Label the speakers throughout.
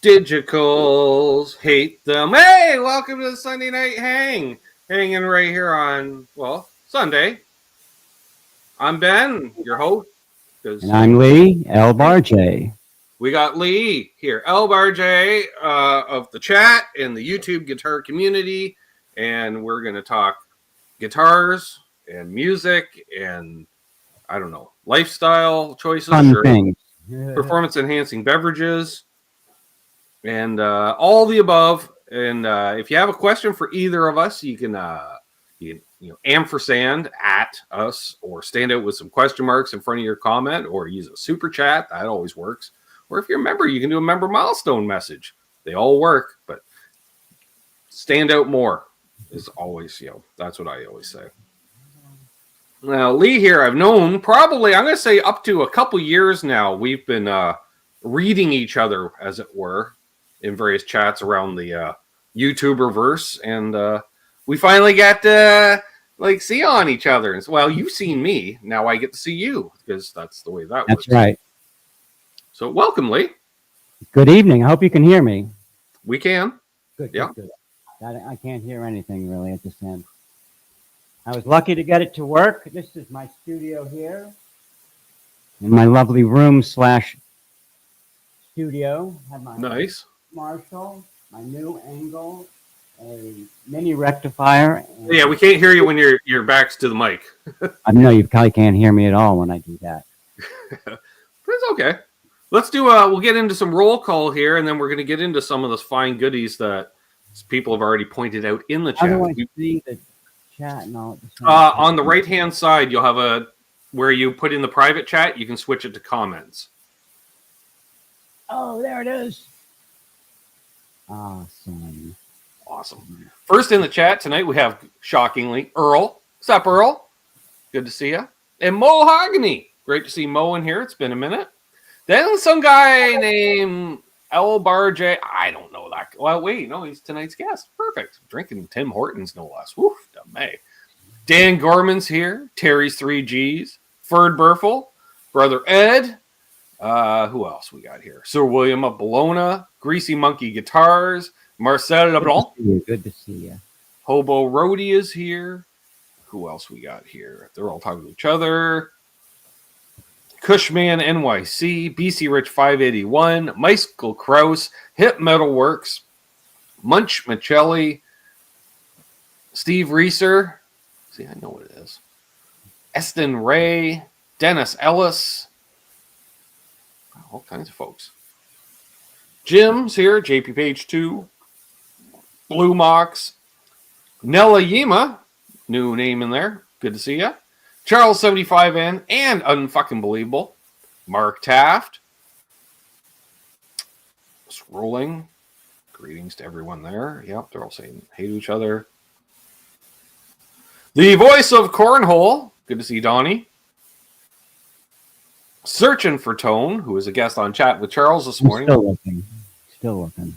Speaker 1: Digicals hate them. Hey, welcome to the Sunday Night Hang. Hanging right here on, Sunday. I'm Ben, your host.
Speaker 2: And I'm Leigh, LbarJ.
Speaker 1: We got Leigh here, LbarJ of the chat and the YouTube guitar community. And we're going to talk guitars and music and, I don't know, lifestyle choices.
Speaker 2: Fun things.
Speaker 1: Performance enhancing beverages. And all the above. And if you have a question for either of us, you can ampersand at us, or stand out with some question marks in front of your comment, or use a super chat. That always works. Or if you're a member, you can do a member milestone message. They all work, but stand out more is always, that's what I always say. Now, Leigh here, I've known probably, I'm going to say up to a couple years now. We've been reading each other, as it were, in various chats around the YouTuber verse, and we finally got to see on each other. And well, you've seen me, now I get to see you, because that's the way that works.
Speaker 2: That's right.
Speaker 1: So welcome, Leigh.
Speaker 2: Good evening. I hope you can hear me.
Speaker 1: We can.
Speaker 2: Good.
Speaker 1: Yeah.
Speaker 2: Good. I can't hear anything really at this end. I was lucky to get it to work. This is my studio here, in my lovely room/studio. Have my
Speaker 1: Nice
Speaker 2: Marshall, my new angle, a mini rectifier.
Speaker 1: Yeah, we can't hear you when your back's to the mic.
Speaker 2: I know you probably can't hear me at all when I do that.
Speaker 1: But it's okay. Let's do we'll get into some roll call here, and then we're going to get into some of those fine goodies that people have already pointed out in the chat.
Speaker 2: How do I see the chat and all?
Speaker 1: On the right-hand side, you'll have where you put in the private chat, you can switch it to comments.
Speaker 2: Oh, there it is. Awesome.
Speaker 1: First in the chat tonight, we have, shockingly, Earl. What's up, Earl? Good to see you. And Mohogany. Great to see Mo in here. It's been a minute. Then some guy named LbarJ. I don't know that. Well, wait. No, he's tonight's guest. Perfect. Drinking Tim Hortons, no less. Woof. May. Dan Gorman's here. Terry's 3Gs. Ferd Burfel. Brother Ed. Who else we got here? Sir William of Bologna. Greasy Monkey Guitars. Marcel LeBlanc.
Speaker 2: Good to see you.
Speaker 1: Hobo Roadie is here. Who else we got here? They're all talking to each other. Cushman NYC. BC Rich 581. Michael Kraus. Hip Metal Works. Munch Michelli. Steve Reeser. See, I know what it is. Eston Ray. Dennis Ellis. All kinds of folks. Jim's here. JP Page 2. Blue Mox. Nella Yima. New name in there. Good to see ya. Charles 75N and unfucking believable. Mark Taft. Scrolling. Greetings to everyone there. Yep, they're all saying hey to each other. The voice of Cornhole. Good to see Donnie. Searching for Tone, who was a guest on chat with Charles this morning.
Speaker 2: Still looking.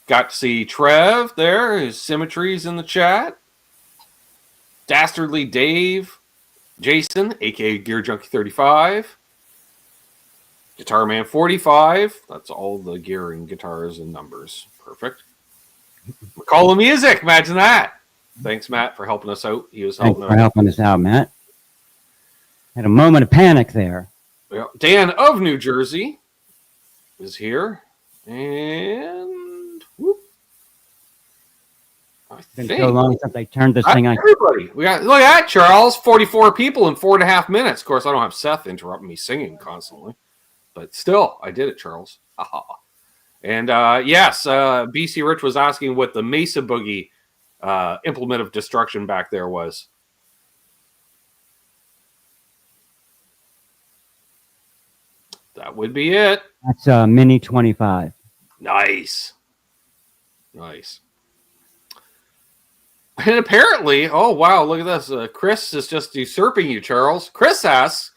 Speaker 1: Got to see Trev there. His Symmetries in the chat. Dastardly Dave. Jason, a.k.a. Gear Junkie 35. Guitar Man 45. That's all the gear and guitars and numbers. Perfect. Call the music. Imagine that. Thanks, Matt, for helping us out. He was helping
Speaker 2: us out, Matt. Had a moment of panic there.
Speaker 1: Yeah. Dan of New Jersey is here. And whoop.
Speaker 2: It's been so long since I turned this thing on.
Speaker 1: Everybody. Look at that, Charles. 44 people in 4.5 minutes. Of course, I don't have Seth interrupting me singing constantly. But still, I did it, Charles. And yes, BC Rich was asking what the Mesa Boogie implement of destruction back there was. That would be it.
Speaker 2: That's a Mini 25.
Speaker 1: Nice. And apparently, oh wow, look at this. Chris is just usurping you, Charles. Chris asks,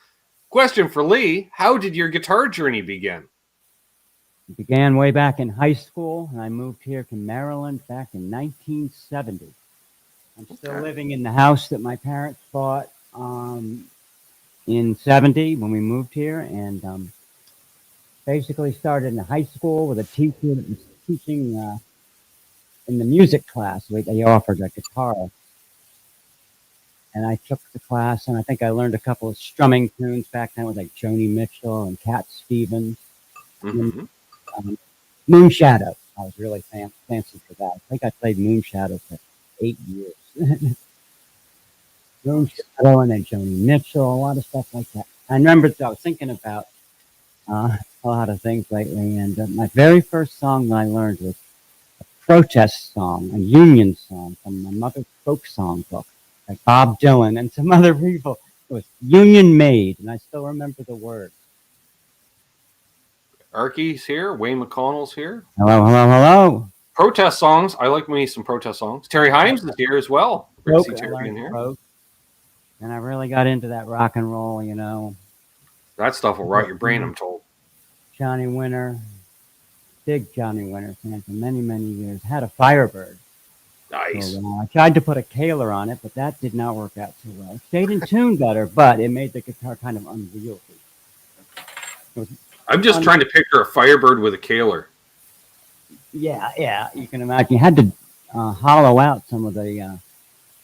Speaker 1: question for Leigh, how did your guitar journey begin?
Speaker 2: It began way back in high school, and I moved here to Maryland back in 1970. I'm still living in the house that my parents bought in 70 when we moved here, and basically started in high school with a teacher that was teaching in the music class. They offered a guitar, and I took the class, and I think I learned a couple of strumming tunes back then with like Joni Mitchell and Cat Stevens. And,
Speaker 1: Mm-hmm.
Speaker 2: Moon Shadow. I was really fancy for that. I think I played Moon Shadow for 8 years. Moon Shadow and then Joni Mitchell, a lot of stuff like that. I remember I was thinking about a lot of things lately, and my very first song that I learned was a protest song, a union song from my mother's folk song book, like Bob Dylan and some other people. It was Union Made, and I still remember the words.
Speaker 1: Arky's here. Wayne McConnell's here.
Speaker 2: Hello, hello, hello.
Speaker 1: Protest songs. I like me some protest songs. Terry Himes is here as well. Great to see
Speaker 2: I
Speaker 1: Terry in
Speaker 2: learned
Speaker 1: here.
Speaker 2: folk, and I really got into that rock and roll, you know.
Speaker 1: That stuff will rot your brain, I'm told.
Speaker 2: Johnny Winter, big Johnny Winter fan for many, many years. Had a Firebird.
Speaker 1: Nice.
Speaker 2: So, I tried to put a Kaler on it, but that did not work out too well. It stayed in tune better, but it made the guitar kind of unwieldy.
Speaker 1: I'm just trying to picture a Firebird with a Kaler.
Speaker 2: Yeah, you can imagine. You had to hollow out some of the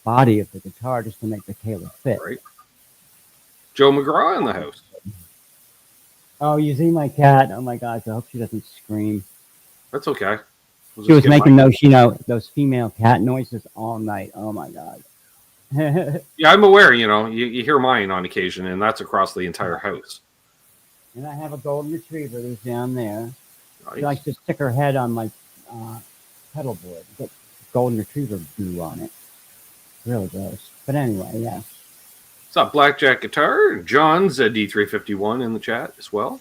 Speaker 2: body of the guitar just to make the Kaler fit.
Speaker 1: Right. Joe McGraw in the house.
Speaker 2: Oh, you see my cat? Oh my gosh! I hope she doesn't scream.
Speaker 1: That's okay.
Speaker 2: She was making those female cat noises all night. Oh my god!
Speaker 1: Yeah, I'm aware. You hear mine on occasion, and that's across the entire house.
Speaker 2: And I have a golden retriever who's down there.
Speaker 1: Nice.
Speaker 2: She likes to stick her head on my pedal board. Get golden retriever goo on it. Really gross. But anyway, yeah.
Speaker 1: What's up, Blackjack Guitar? John's D351 in the chat as well.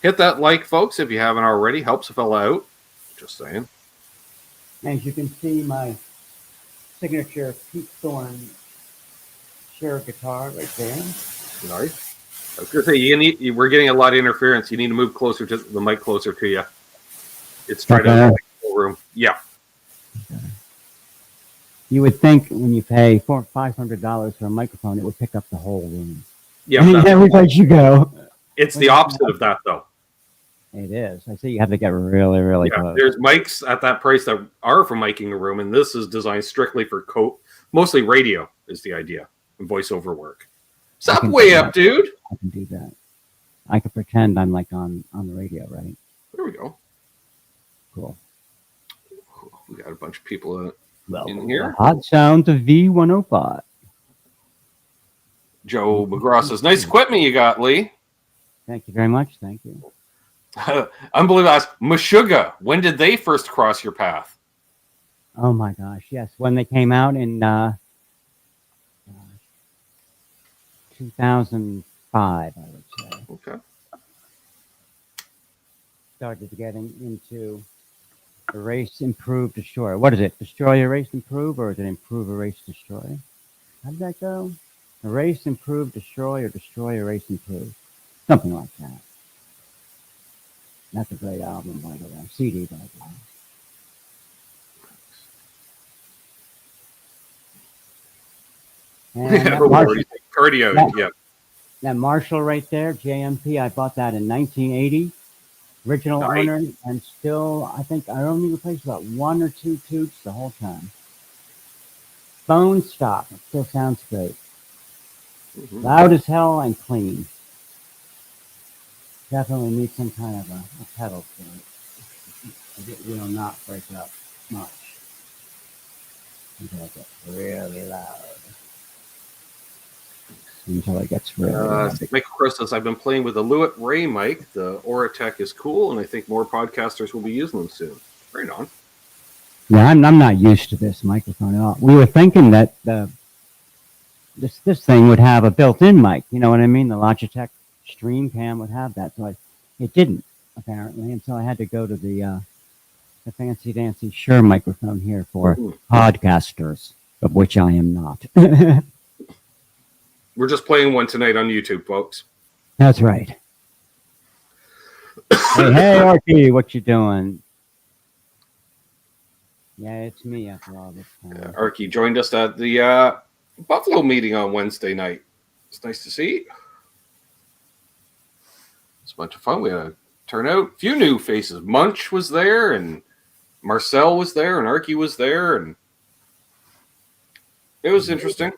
Speaker 1: Hit that like, folks, if you haven't already. Helps a fella out. Just saying.
Speaker 2: As you can see, my signature Pete Thorne Shure guitar right there.
Speaker 1: Nice. I was going to say, we're getting a lot of interference. You need to move closer to the mic, closer to you. It's right out of the room. Yeah.
Speaker 2: Okay. You would think when you pay $500 for a microphone, it would pick up the whole room.
Speaker 1: Yeah.
Speaker 2: Every place you go.
Speaker 1: It's the opposite of that, though.
Speaker 2: It is. I see you have to get really, really close.
Speaker 1: There's mics at that price that are for miking a room, and this is designed strictly for mostly radio is the idea, and voiceover work. Stop way up, dude.
Speaker 2: I can do that. I can pretend I'm like on the radio, right?
Speaker 1: There we go.
Speaker 2: Cool.
Speaker 1: We got a bunch of people in here.
Speaker 2: Hot sound to V105.
Speaker 1: Joe McGraw says, nice equipment you got, Leigh.
Speaker 2: Thank you very much. Thank you.
Speaker 1: Unbelievable. Ask Meshuggah, when did they first cross your path?
Speaker 2: Oh my gosh, yes. When they came out in 2005, I would say.
Speaker 1: Okay.
Speaker 2: Started getting into Erase, Improve, Destroy. What is it? Destroy, Erase, Improve, or is it Improve, Erase, Destroy? How did that go? Erase, Improve, Destroy, or Destroy, Erase, Improve? Something like that. That's a great album, by the way. CD, by the way.
Speaker 1: Cardio,
Speaker 2: That Marshall right there, JMP, I bought that in 1980. Original owner, and still, I think I only replaced about 1 or 2 tubes the whole time. Bone stock, it still sounds great. Mm-hmm. Loud as hell and clean. Definitely need some kind of a pedal to it. It will not break up much until it gets really loud. Until it gets really loud.
Speaker 1: Michael Cross says, I've been playing with the Lewitt Ray mic. The Auratech is cool, and I think more podcasters will be using them soon. Right on.
Speaker 2: Yeah, I'm not used to this microphone at all. We were thinking that this thing would have a built-in mic. You know what I mean? The Logitech Stream Cam would have that. So it didn't, apparently. And so I had to go to the fancy dancy Shure microphone here for podcasters, of which I am not.
Speaker 1: We're just playing one tonight on YouTube, folks.
Speaker 2: That's right. hey, Archie, what you doing? Yeah, it's me after all this time.
Speaker 1: Archie joined us at the Buffalo meeting on Wednesday night. It's nice to see. It's a bunch of fun. We had a turnout. A few new faces. Munch was there, and Marcel was there, and Arky was there, and it was interesting.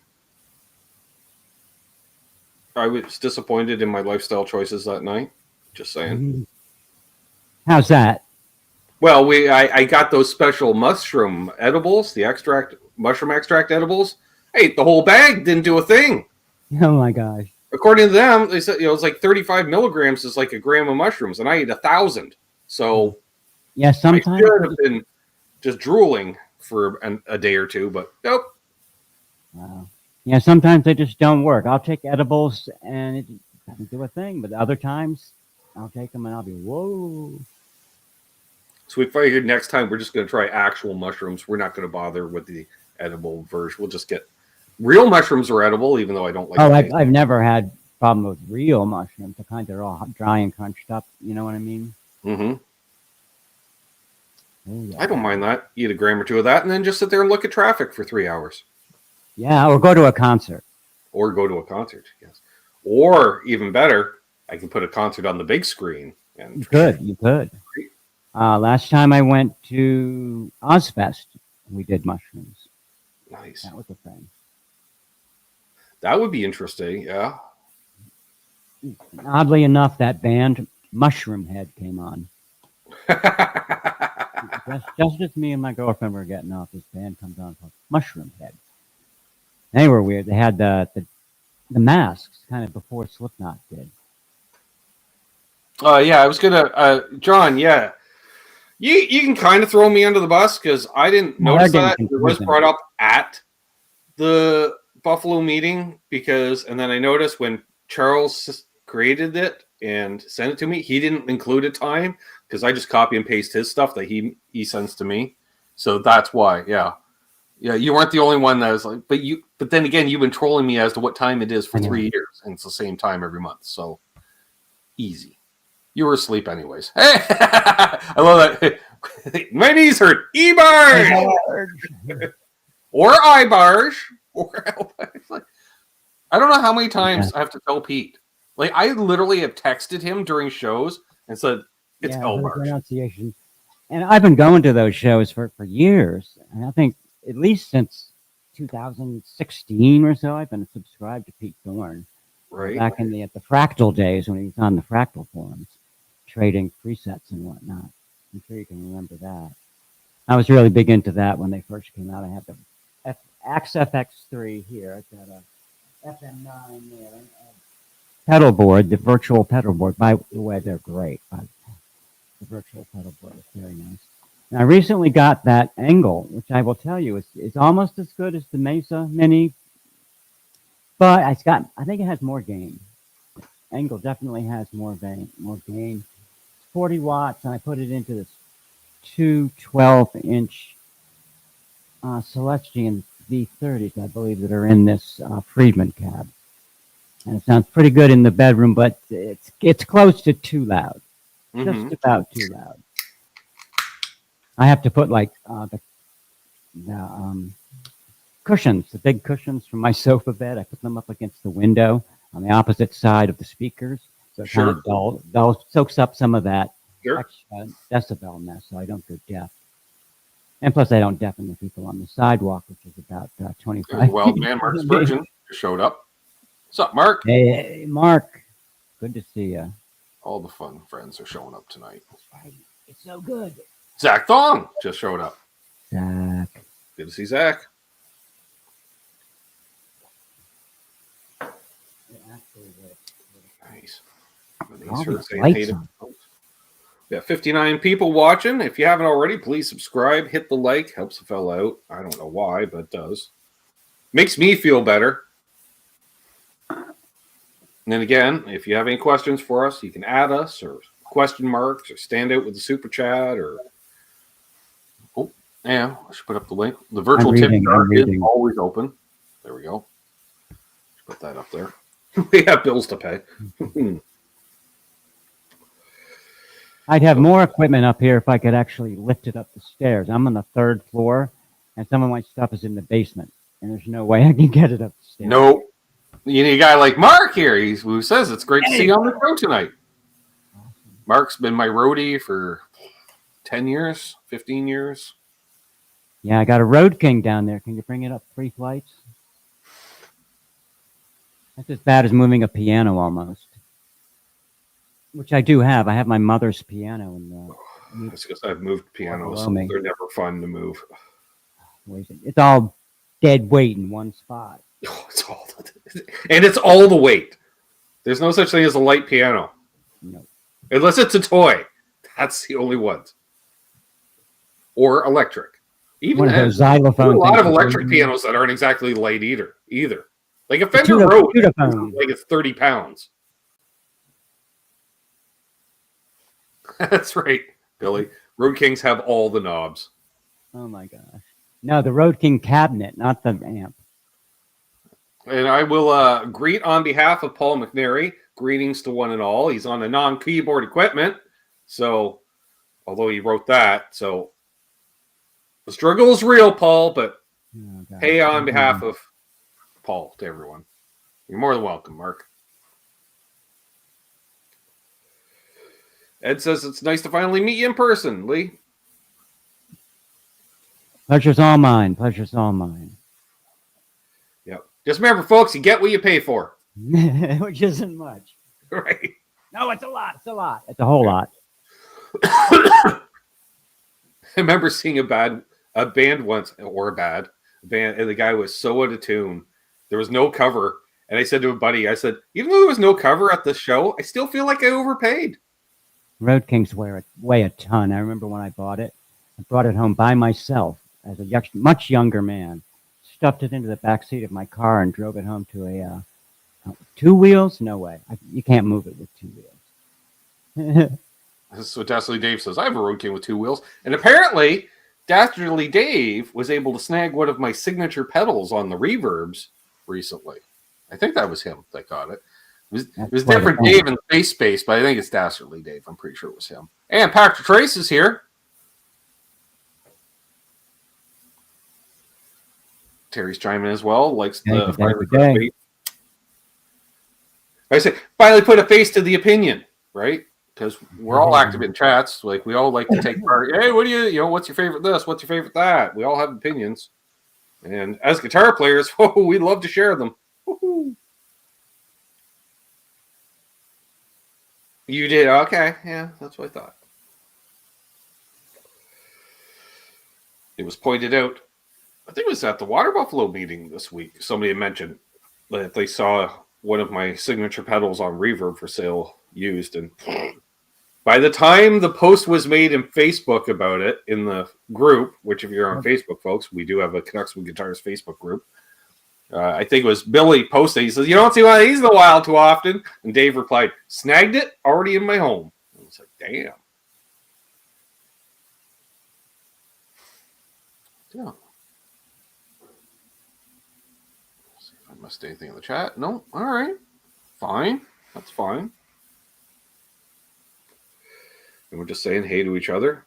Speaker 1: I was disappointed in my lifestyle choices that night. Just saying.
Speaker 2: How's that?
Speaker 1: Well, I got those special mushroom edibles, the mushroom extract edibles. I ate the whole bag, didn't do a thing.
Speaker 2: Oh my gosh.
Speaker 1: According to them, they said it's like 35 milligrams is like a gram of mushrooms, and I ate 1,000. So
Speaker 2: yeah, sometimes
Speaker 1: I should have been just drooling for a day or two, but nope.
Speaker 2: Wow. Yeah, sometimes they just don't work. I'll take edibles and it doesn't do a thing, but other times I'll take them and I'll be, whoa.
Speaker 1: So we figured next time we're just going to try actual mushrooms. We're not going to bother with the edible version. We'll just get real mushrooms are edible, even though I don't like.
Speaker 2: Oh, I've never had problem with real mushrooms. The kind that are all dry and crunched up. You know what I mean?
Speaker 1: Mm-hmm.
Speaker 2: Oh, yeah.
Speaker 1: I don't mind that. Eat a gram or two of that, and then just sit there and look at traffic for 3 hours.
Speaker 2: Yeah, or go to a concert.
Speaker 1: Or go to a concert, yes. Or even better, I can put a concert on the big screen. And
Speaker 2: You could. Last time I went to Ozfest, we did mushrooms.
Speaker 1: Nice.
Speaker 2: That was a thing.
Speaker 1: That would be interesting, yeah.
Speaker 2: Oddly enough, that band Mushroom Head came on. just as me and my girlfriend were getting off, this band comes on called Mushroom Head. They were weird. They had the masks kind of before Slipknot did.
Speaker 1: Yeah, I was gonna, John. Yeah, you can kind of throw me under the bus because I didn't notice that it was brought up at the Buffalo meeting and then I noticed when Charles created it and sent it to me, he didn't include a time because I just copy and paste his stuff that he sends to me. So that's why, yeah. Yeah, you weren't the only one that was like, but then again, you've been trolling me as to what time it is for 3 years, and it's the same time every month. So easy. You were asleep anyways. Hey, I love that. My knees hurt. LbarJ or LbarJ or LbarJ. I don't know how many times I have to tell Pete. Like I literally have texted him during shows and said it's LbarJ.
Speaker 2: Pronunciation. And I've been going to those shows for years, and I think at least since 2016 or so, I've been subscribed to Pete Thorne.
Speaker 1: Right.
Speaker 2: Back in the Fractal days when he was on the Fractal forums, trading presets and whatnot. I'm sure you can remember that. I was really big into that when they first came out. I had the AXFX3 here. I've got a FM9 there. Pedal board, the virtual pedal board. By the way, they're great. The virtual pedal board is very nice. And I recently got that Angle, which I will tell you is almost as good as the Mesa Mini, but I think it has more gain. Angle definitely has more gain. 40 watts, and I put it into this two 12-inch Celestion V30s, I believe, that are in this Friedman cab. And it sounds pretty good in the bedroom, but it's close to too loud. Just about too loud. I have to put like the cushions, the big cushions from my sofa bed. I put them up against the window on the opposite side of the speakers, so it kind of dull, soaks up some of that extra decibel mess, so I don't go deaf. And plus, I don't deafen the people on the sidewalk, which is about 25.
Speaker 1: Well, man, Mark Spurgeon showed up. What's up, Mark?
Speaker 2: Hey, Mark. Good to see you.
Speaker 1: All the fun friends are showing up tonight.
Speaker 2: That's right. It's so good.
Speaker 1: Zach Thong just showed up.
Speaker 2: Zach.
Speaker 1: Good to see Zach. Nice. We got 59 people watching. If you haven't already, please subscribe. Hit the like. Helps a fella out. I don't know why, but it does. Makes me feel better. And then again, if you have any questions for us, you can add us or question marks or stand out with the super chat or... Oh, yeah, I should put up the link. The virtual tip jar is always open. There we go. Put that up there. We have bills to pay.
Speaker 2: I'd have more equipment up here if I could actually lift it up the stairs. I'm on the 3rd floor, and some of my stuff is in the basement, and there's no way I can get it up the stairs.
Speaker 1: Nope. You need a guy like Mark here who says it's great to see you on the show tonight. Mark's been my roadie for 10 years, 15 years.
Speaker 2: Yeah, I got a Road King down there. Can you bring it up 3 flights? That's as bad as moving a piano almost. Which I do have. I have my mother's piano.
Speaker 1: It's because I've moved pianos.
Speaker 2: Below me.
Speaker 1: They're never fun to move.
Speaker 2: It's all dead weight in one spot.
Speaker 1: It's all the weight. There's no such thing as a light piano.
Speaker 2: No.
Speaker 1: Unless it's a toy. That's the only ones. Or electric. Even
Speaker 2: one of those xylophone.
Speaker 1: A lot of electric pianos that aren't exactly light either. Like a Fender Rhodes, like it's 30 pounds. That's right, Billy. Road Kings have all the knobs.
Speaker 2: Oh my gosh. No, the Road King cabinet, not the amp.
Speaker 1: And I will greet on behalf of Paul McNary. Greetings to one and all. He's on a non-keyboard equipment. So, although he wrote that, so the struggle is real, Paul, but hey, on behalf of Paul to everyone. You're more than welcome, Mark. Ed says it's nice to finally meet you in person, Leigh.
Speaker 2: Pleasure's all mine. Pleasure's all mine.
Speaker 1: Yep. Just remember, folks, you get what you pay for.
Speaker 2: Which isn't much.
Speaker 1: Right.
Speaker 2: No, it's a lot. It's a lot. It's a whole lot.
Speaker 1: I remember seeing a band once, or a band, and the guy was so out of tune. There was no cover. And I said to a buddy, I said, even though there was no cover at the show, I still feel like I overpaid.
Speaker 2: Road Kings weigh a ton. I remember when I bought it. I brought it home by myself as a much younger man. Stuffed it into the back seat of my car and drove it home to a 2 wheels? No way. You can't move it with 2 wheels.
Speaker 1: This is what Dastardly Dave says. I have a Road King with 2 wheels. And apparently, Dastardly Dave was able to snag one of my signature pedals on the reverbs recently. I think that was him that got it. It was different Dave in Space, but I think it's Dastardly Dave. I'm pretty sure it was him. And Patrick Trace is here. Terry's chiming as well. Likes the I say finally put a face to the opinion, right? Because we're all active in chats. Like we all like to take part. Hey, what do you what's your favorite this? What's your favorite that? We all have opinions. And as guitar players, we love to share them. Woo-hoo. You did? Okay. Yeah, that's what I thought. It was pointed out, I think it was at the Water Buffalo meeting this week. Somebody had mentioned that they saw one of my signature pedals on Reverb for sale used. And by the time the post was made in Facebook about it in the group, which if you're on Facebook, folks, we do have a Canucks with Guitars Facebook group. I think it was Billy posted. He says, you don't see one of these in the wild too often. And Dave replied, snagged it, already in my home. I was like, damn. Yeah. Let's see if I missed anything in the chat. No. All right. Fine. That's fine. And we're just saying hey to each other.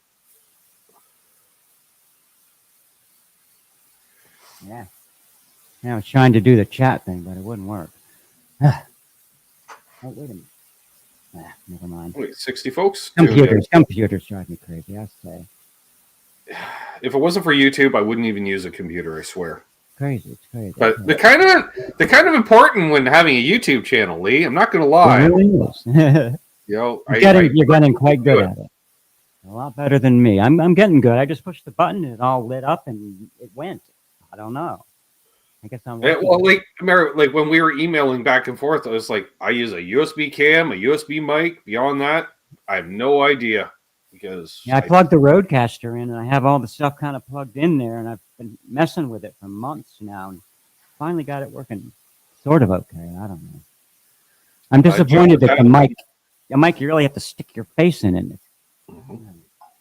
Speaker 2: Yeah. I was trying to do the chat thing, but it wouldn't work. Oh, wait a minute. Never mind.
Speaker 1: Wait, 60 folks?
Speaker 2: Computers drive me crazy, I say.
Speaker 1: If it wasn't for YouTube, I wouldn't even use a computer, I swear.
Speaker 2: Crazy, it's crazy.
Speaker 1: But they're kind of important when having a YouTube channel, Leigh. I'm not going to lie.
Speaker 2: It really is. You're getting quite good at it. A lot better than me. I'm getting good. I just pushed the button and it all lit up and it went. I don't know. I guess I'm
Speaker 1: like when we were emailing back and forth, I was like, I use a USB cam, a USB mic. Beyond that, I have no idea because
Speaker 2: I plugged the Rodecaster in and I have all the stuff kind of plugged in there and I've been messing with it for months now and finally got it working sort of okay. I don't know. I'm disappointed that the mic, you really have to stick your face in it. Mm-hmm.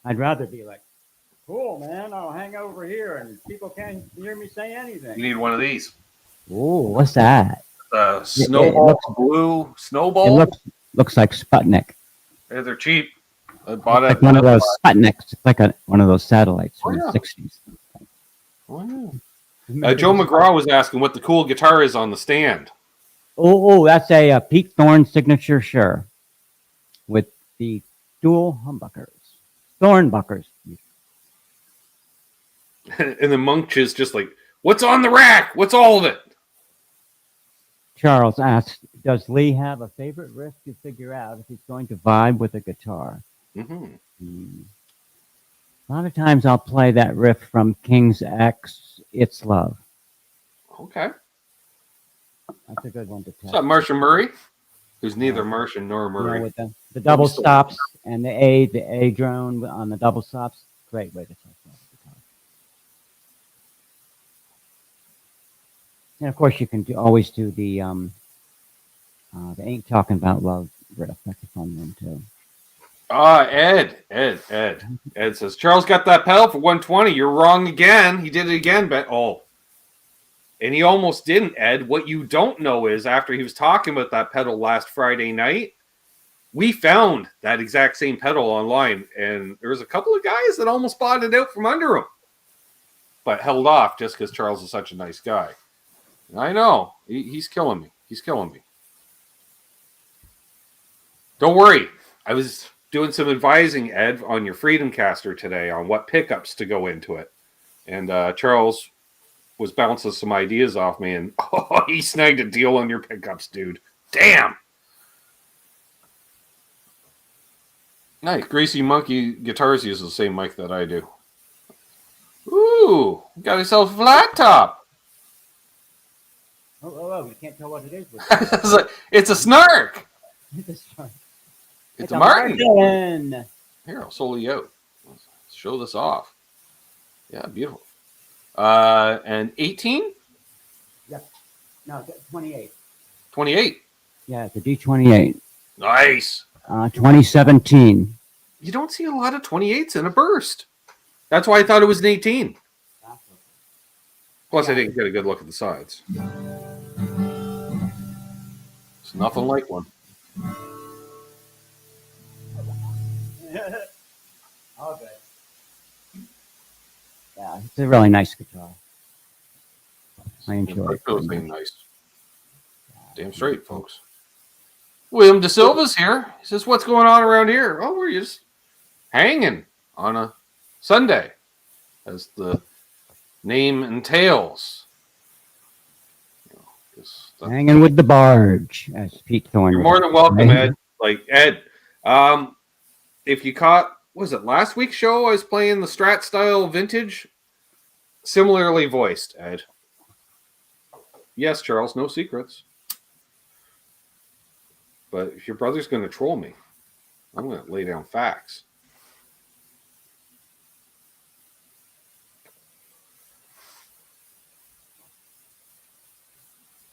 Speaker 2: I'd rather be like, cool, man, I'll hang over here and people can't hear me say anything.
Speaker 1: You need one of these.
Speaker 2: Oh, what's that?
Speaker 1: Snowball, blue snowball.
Speaker 2: It looks like Sputnik.
Speaker 1: Yeah, they're cheap. I bought
Speaker 2: like one of those Sputniks. It's like one of those satellites from the 60s.
Speaker 1: Oh, yeah. Joe McGraw was asking what the cool guitar is on the stand.
Speaker 2: Oh, that's a Pete Thorne signature, sure. With the dual humbuckers, thornbuckers.
Speaker 1: And the Munch is just like, what's on the rack? What's all of it?
Speaker 2: Charles asks, does Leigh have a favorite riff to figure out if he's going to vibe with a guitar?
Speaker 1: Mm-hmm.
Speaker 2: A lot of times I'll play that riff from King's X, It's Love.
Speaker 1: Okay.
Speaker 2: That's a good one to test.
Speaker 1: What's up, Martian Murray? Who's neither Martian nor Murray.
Speaker 2: With the double stops and the A drone on the double stops. Great way to test that guitar. And of course, you can always do the Ain't Talking About Love riff. That's a fun one too.
Speaker 1: Ed says, Charles got that pedal for 120. You're wrong again. He did it again, but and he almost didn't, Ed. What you don't know is after he was talking about that pedal last Friday night, we found that exact same pedal online, and there was a couple of guys that almost bought it out from under him, but held off just because Charles is such a nice guy. And I know. He's killing me. He's killing me. Don't worry. I was doing some advising, Ed, on your Freedom Caster today on what pickups to go into it. And Charles was bouncing some ideas off me, and he snagged a deal on your pickups, dude. Damn! Nice. Gracie Monkey Guitars uses the same mic that I do. Ooh! Got himself a flat top!
Speaker 2: Oh, you can't tell what it is.
Speaker 1: It's a Snark!
Speaker 2: It's
Speaker 1: a Martin!
Speaker 2: Here,
Speaker 1: I'll solo you out. Let's show this off. Yeah, beautiful. And 18?
Speaker 2: Yep. No, 28.
Speaker 1: 28.
Speaker 2: Yeah, it's a D28.
Speaker 1: Nice.
Speaker 2: 2017.
Speaker 1: You don't see a lot of 28s in a burst. That's why I thought it was an 18. Plus, I didn't get a good look at the sides. It's nothing like one.
Speaker 2: Okay. Yeah, it's a really nice guitar. I enjoy it.
Speaker 1: Those being nice. Damn straight, folks. William De Silva's here. He says, what's going on around here? Oh, we're just hanging on a Sunday, as the name entails.
Speaker 2: Hanging with the barge, as Pete Thorne.
Speaker 1: You're more than welcome, Ed. Like, Ed, if you caught, was it last week's show? I was playing the Strat style vintage, similarly voiced, Ed. Yes, Charles, no secrets. But if your brother's going to troll me, I'm going to lay down facts.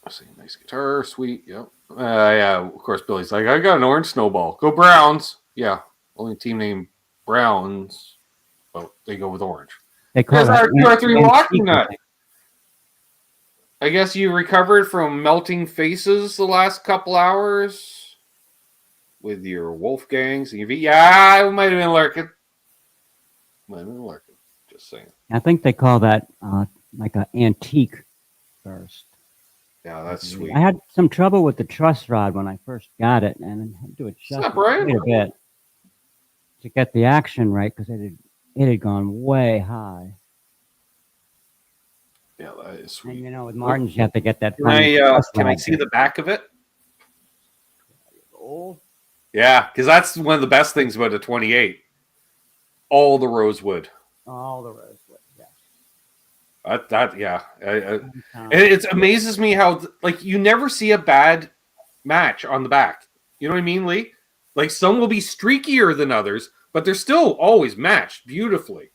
Speaker 1: I see, nice guitar, sweet, yep. Yeah, of course, Billy's like, I got an orange snowball. Go Browns. Yeah, only team named Browns. Well, they go with orange.
Speaker 2: They call
Speaker 1: that R3 Walking Nut. I guess you recovered from melting faces the last couple hours with your Wolfgangs and your Yeah, I might have been lurking. Just saying.
Speaker 2: I think they call that like an antique burst.
Speaker 1: Yeah, that's sweet.
Speaker 2: I had some trouble with the truss rod when I first got it, and I had to adjust it quite a bit to get the action right because it had gone way high.
Speaker 1: Yeah, that is sweet.
Speaker 2: And with Martins, you have to get that.
Speaker 1: Can I see the back of it? Yeah, because that's one of the best things about a 28. All the rosewood.
Speaker 2: All the rosewood.
Speaker 1: Yeah. It amazes me how you never see a bad match on the back. You know what I mean, Leigh? Like some will be streakier than others, but they're still always matched beautifully.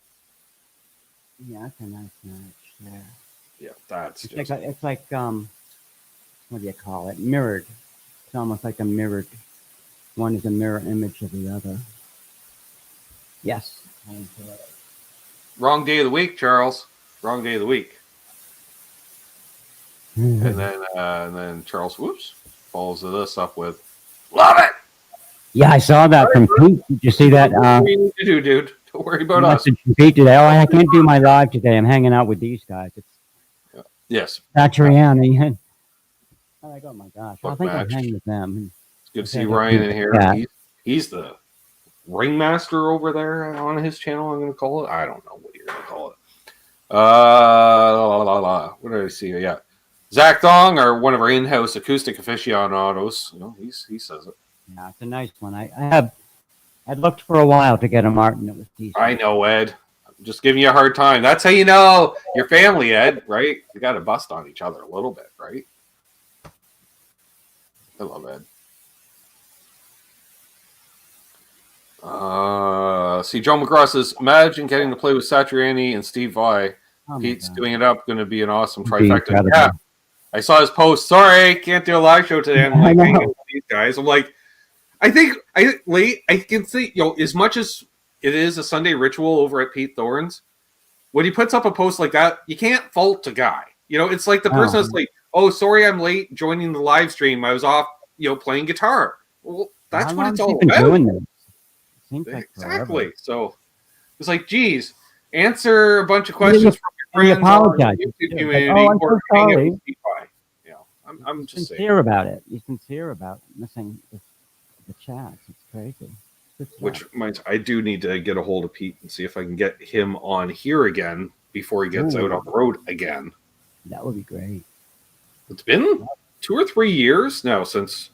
Speaker 2: Yeah, that's a nice match there.
Speaker 1: Yeah, that's
Speaker 2: it's like what do you call it? Mirrored. It's almost like a mirrored. One is a mirror image of the other. Yes.
Speaker 1: Wrong day of the week, Charles. Wrong day of the week. And then Charles, follows this up with, love it.
Speaker 2: Yeah, I saw that from Pete. Did you see that?
Speaker 1: What do you need to do, dude? Don't worry about us.
Speaker 2: Pete today. Oh, I can't do my live today. I'm hanging out with these guys.
Speaker 1: Yes.
Speaker 2: Satriani. I'm like, oh my gosh. I think I'll hang with them.
Speaker 1: It's good to see Ryan in here. Yeah. He's the ringmaster over there on his channel. I'm going to call it. I don't know what you're going to call it. What did I see? Yeah, Zach Dong, or one of our in-house acoustic aficionados. You know, he says it.
Speaker 2: Yeah, it's a nice one. I'd looked for a while to get a Martin. It was decent.
Speaker 1: I know, Ed. I'm just giving you a hard time. That's how you know your family, Ed. Right? You got to bust on each other a little bit, right? I love Ed. See, Joe McGraw says, imagine getting to play with Satriani and Steve Vai. Pete's doing it up. Going to be an awesome trifecta. Yeah. I saw his post. Sorry, can't do a live show today. I'm like hanging with these guys. I'm like, Leigh, I can see, as much as it is a Sunday ritual over at Pete Thorne's, when he puts up a post like that, you can't fault a guy. It's like the person that's like, oh, sorry, I'm late joining the live stream. I was off, playing guitar. Well, that's what it's all about. Exactly. So it's like, geez, answer a bunch of questions from your friends.
Speaker 2: Apologize. I'm so sorry.
Speaker 1: I'm just
Speaker 2: sincere about it. You're sincere about missing the chats. It's crazy.
Speaker 1: Which means I do need to get a hold of Pete and see if I can get him on here again before he gets out on the road again.
Speaker 2: That would be great.
Speaker 1: It's been 2 or 3 years now since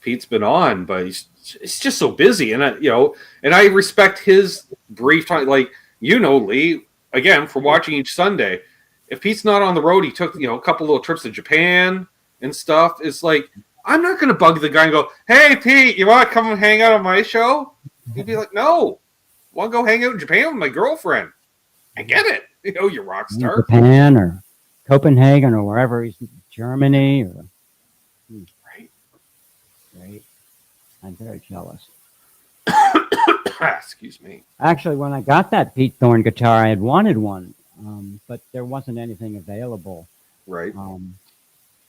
Speaker 1: Pete's been on, but he's just so busy, and I respect his brief time. Like, Leigh, again, from watching each Sunday, if Pete's not on the road, he took a couple little trips to Japan and stuff. It's like, I'm not going to bug the guy and go, hey, Pete, you want to come and hang out on my show? He'd be like, no, I want to go hang out in Japan with my girlfriend. I get it. You rock star.
Speaker 2: Japan or Copenhagen or wherever he's in, Germany. Right. I'm very jealous.
Speaker 1: Excuse me.
Speaker 2: Actually, when I got that Pete Thorne guitar, I had wanted one, but there wasn't anything available.
Speaker 1: Right.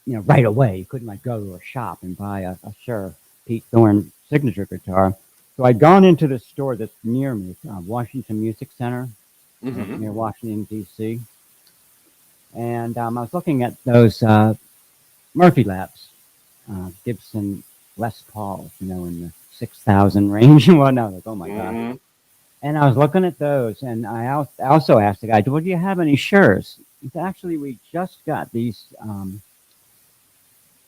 Speaker 2: Right away. You couldn't go to a shop and buy a Shure Pete Thorne signature guitar. So I'd gone into the store that's near me, Washington Music Center, near Washington, D.C. And I was looking at those Murphy Labs, Gibson Les Pauls, in the 6,000 range and whatnot. Like, oh my God. And I was looking at those, and I also asked the guy, well, do you have any Shures? He said, actually, we just got these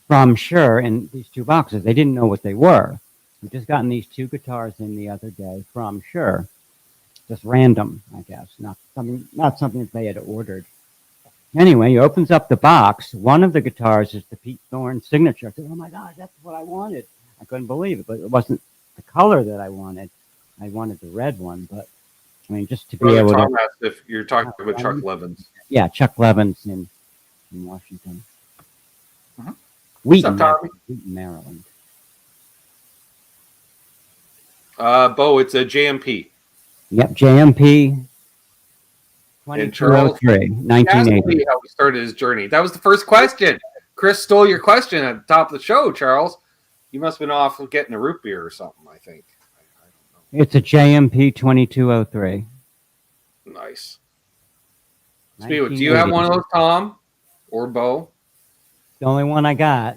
Speaker 2: from Shure in these 2 boxes. They didn't know what they were. We just gotten these 2 guitars in the other day from Shure. Just random, I guess. Not something that they had ordered. Anyway, he opens up the box. One of the guitars is the Pete Thorne signature. I said, oh my God, that's what I wanted. I couldn't believe it, but it wasn't the color that I wanted. I wanted the red one, but just to be able to.
Speaker 1: If you're talking about Chuck Levins.
Speaker 2: Yeah, Chuck Levins in Washington. Wheaton, Maryland.
Speaker 1: Bo, it's a JMP.
Speaker 2: Yep, JMP. 2203, 1980.
Speaker 1: How he started his journey. That was the first question. Chris stole your question at the top of the show, Charles. You must have been off getting a root beer or something, I think. I don't know.
Speaker 2: It's a JMP 2203.
Speaker 1: Nice. Do you have one of those, Tom or Bo?
Speaker 2: The only one I got.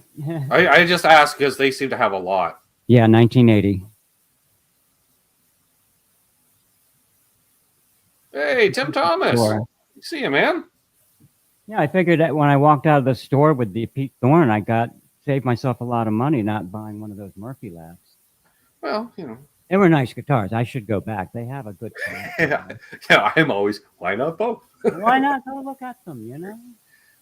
Speaker 1: I just asked because they seem to have a lot.
Speaker 2: Yeah, 1980.
Speaker 1: Hey, Tim Thomas. You see you, man.
Speaker 2: Yeah, I figured that when I walked out of the store with the Pete Thorne, I saved myself a lot of money not buying one of those Murphy Labs.
Speaker 1: Well,
Speaker 2: They were nice guitars. I should go back. They have a good
Speaker 1: yeah, I'm always, why not both?
Speaker 2: Why not go look at them,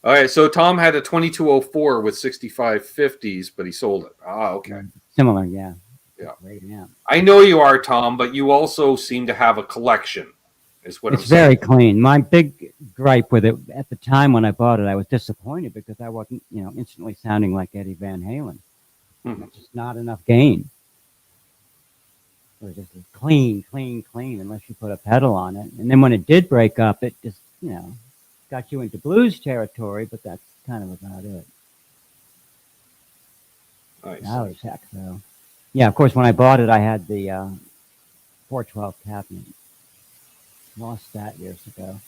Speaker 1: All right, so Tom had a 2204 with 6550s, but he sold it. Okay.
Speaker 2: Similar, yeah.
Speaker 1: Yeah.
Speaker 2: Great amp.
Speaker 1: I know you are, Tom, but you also seem to have a collection. It's
Speaker 2: very clean. My big gripe with it at the time when I bought it, I was disappointed because I wasn't, instantly sounding like Eddie Van Halen. It's just not enough gain. It was just clean, unless you put a pedal on it. And then when it did break up, it just, got you into blues territory, but that's kind of about it.
Speaker 1: Nice.
Speaker 2: That was heck, though. Yeah, of course, when I bought it, I had the 412 cabinet. Lost that years ago.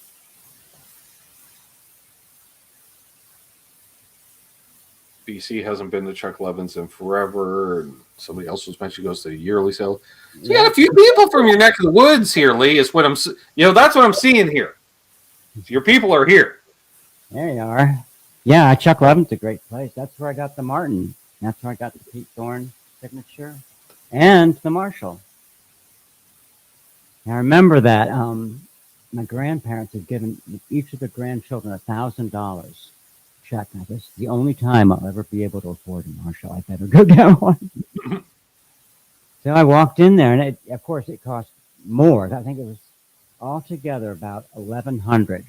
Speaker 1: BC hasn't been to Chuck Levin's in forever, and somebody else was mentioned goes to a yearly sale. So you got a few people from your neck of the woods here, Leigh. Is what that's what I'm seeing here. Your people are here.
Speaker 2: There you are. Yeah, Chuck Levin's a great place. That's where I got the Martin. That's where I got the Pete Thorne signature and the Marshall. I remember that my grandparents had given each of the grandchildren $1,000 check. Now, this is the only time I'll ever be able to afford a Marshall. I better go get one. So I walked in there, and of course it cost more. I think it was altogether about $1,100.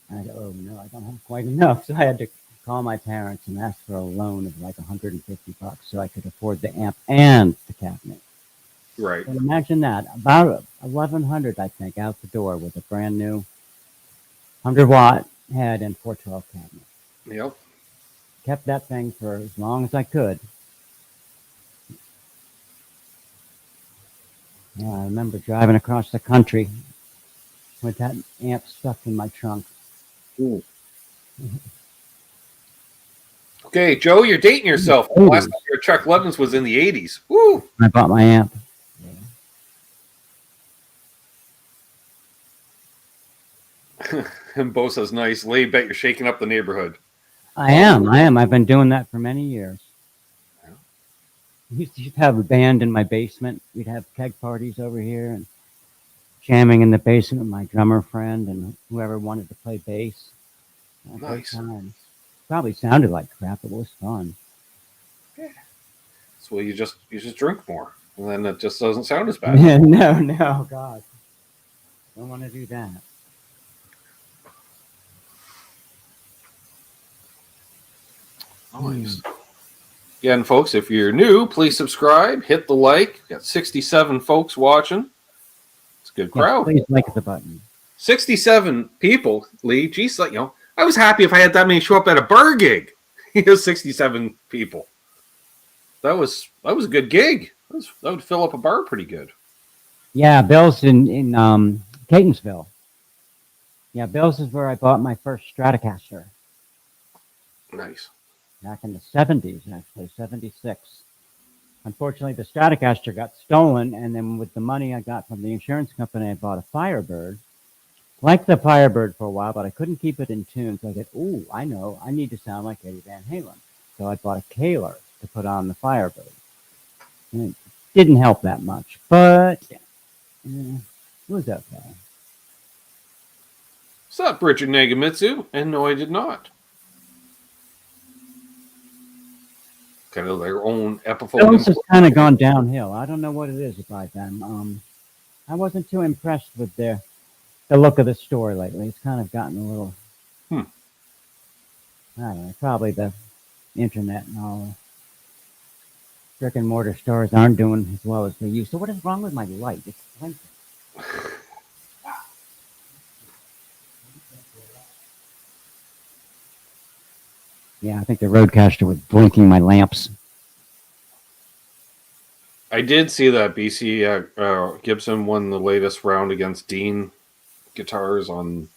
Speaker 2: And I go, oh no, I don't have quite enough. So I had to call my parents and ask for a loan of like $150 so I could afford the amp and the cabinet.
Speaker 1: Right.
Speaker 2: And imagine that, about $1,100, I think, out the door with a brand new 100-watt head and 412 cabinet.
Speaker 1: Yep.
Speaker 2: Kept that thing for as long as I could. Yeah, I remember driving across the country with that amp stuck in my trunk.
Speaker 1: Ooh. Okay, Joe, you're dating yourself. The last time you were at Chuck Levin's was in the 80s. Woo!
Speaker 2: I bought my amp.
Speaker 1: And Bo says, nice. Leigh, bet you're shaking up the neighborhood.
Speaker 2: I am. I've been doing that for many years. Yeah. I used to have a band in my basement. We'd have keg parties over here and jamming in the basement with my drummer friend and whoever wanted to play bass.
Speaker 1: Nice.
Speaker 2: Probably sounded like crap, but it was fun.
Speaker 1: Yeah. So you just drink more, and then it just doesn't sound as bad.
Speaker 2: No, God. Don't want to do that.
Speaker 1: Nice. Again, folks, if you're new, please subscribe, hit the like. Got 67 folks watching. It's a good crowd.
Speaker 2: Please like the button.
Speaker 1: 67 people, Leigh. Geez, I was happy if I had that many show up at a bar gig. 67 people. That was a good gig. That would fill up a bar pretty good.
Speaker 2: Yeah, Bill's in Catonsville. Yeah, Bill's is where I bought my first Stratocaster.
Speaker 1: Nice.
Speaker 2: Back in the 70s, actually, 76. Unfortunately, the Stratocaster got stolen, and then with the money I got from the insurance company, I bought a Firebird. Liked the Firebird for a while, but I couldn't keep it in tune, so I said, ooh, I know, I need to sound like Eddie Van Halen. So I bought a Kaler to put on the Firebird. And it didn't help that much, but it was okay.
Speaker 1: What's up, Richard Nagamitsu? And no, I did not. Kind of their own Epiphone.
Speaker 2: Those has kind of gone downhill. I don't know what it is about them. I wasn't too impressed with the look of the store lately. It's kind of gotten a little, I don't know, probably the internet and all. Brick and mortar stores aren't doing as well as they used to. What is wrong with my light? It's blinking. Yeah, I think the Roadcaster was blinking my lamps.
Speaker 1: I did see that BC Gibson won the latest round against Dean guitars on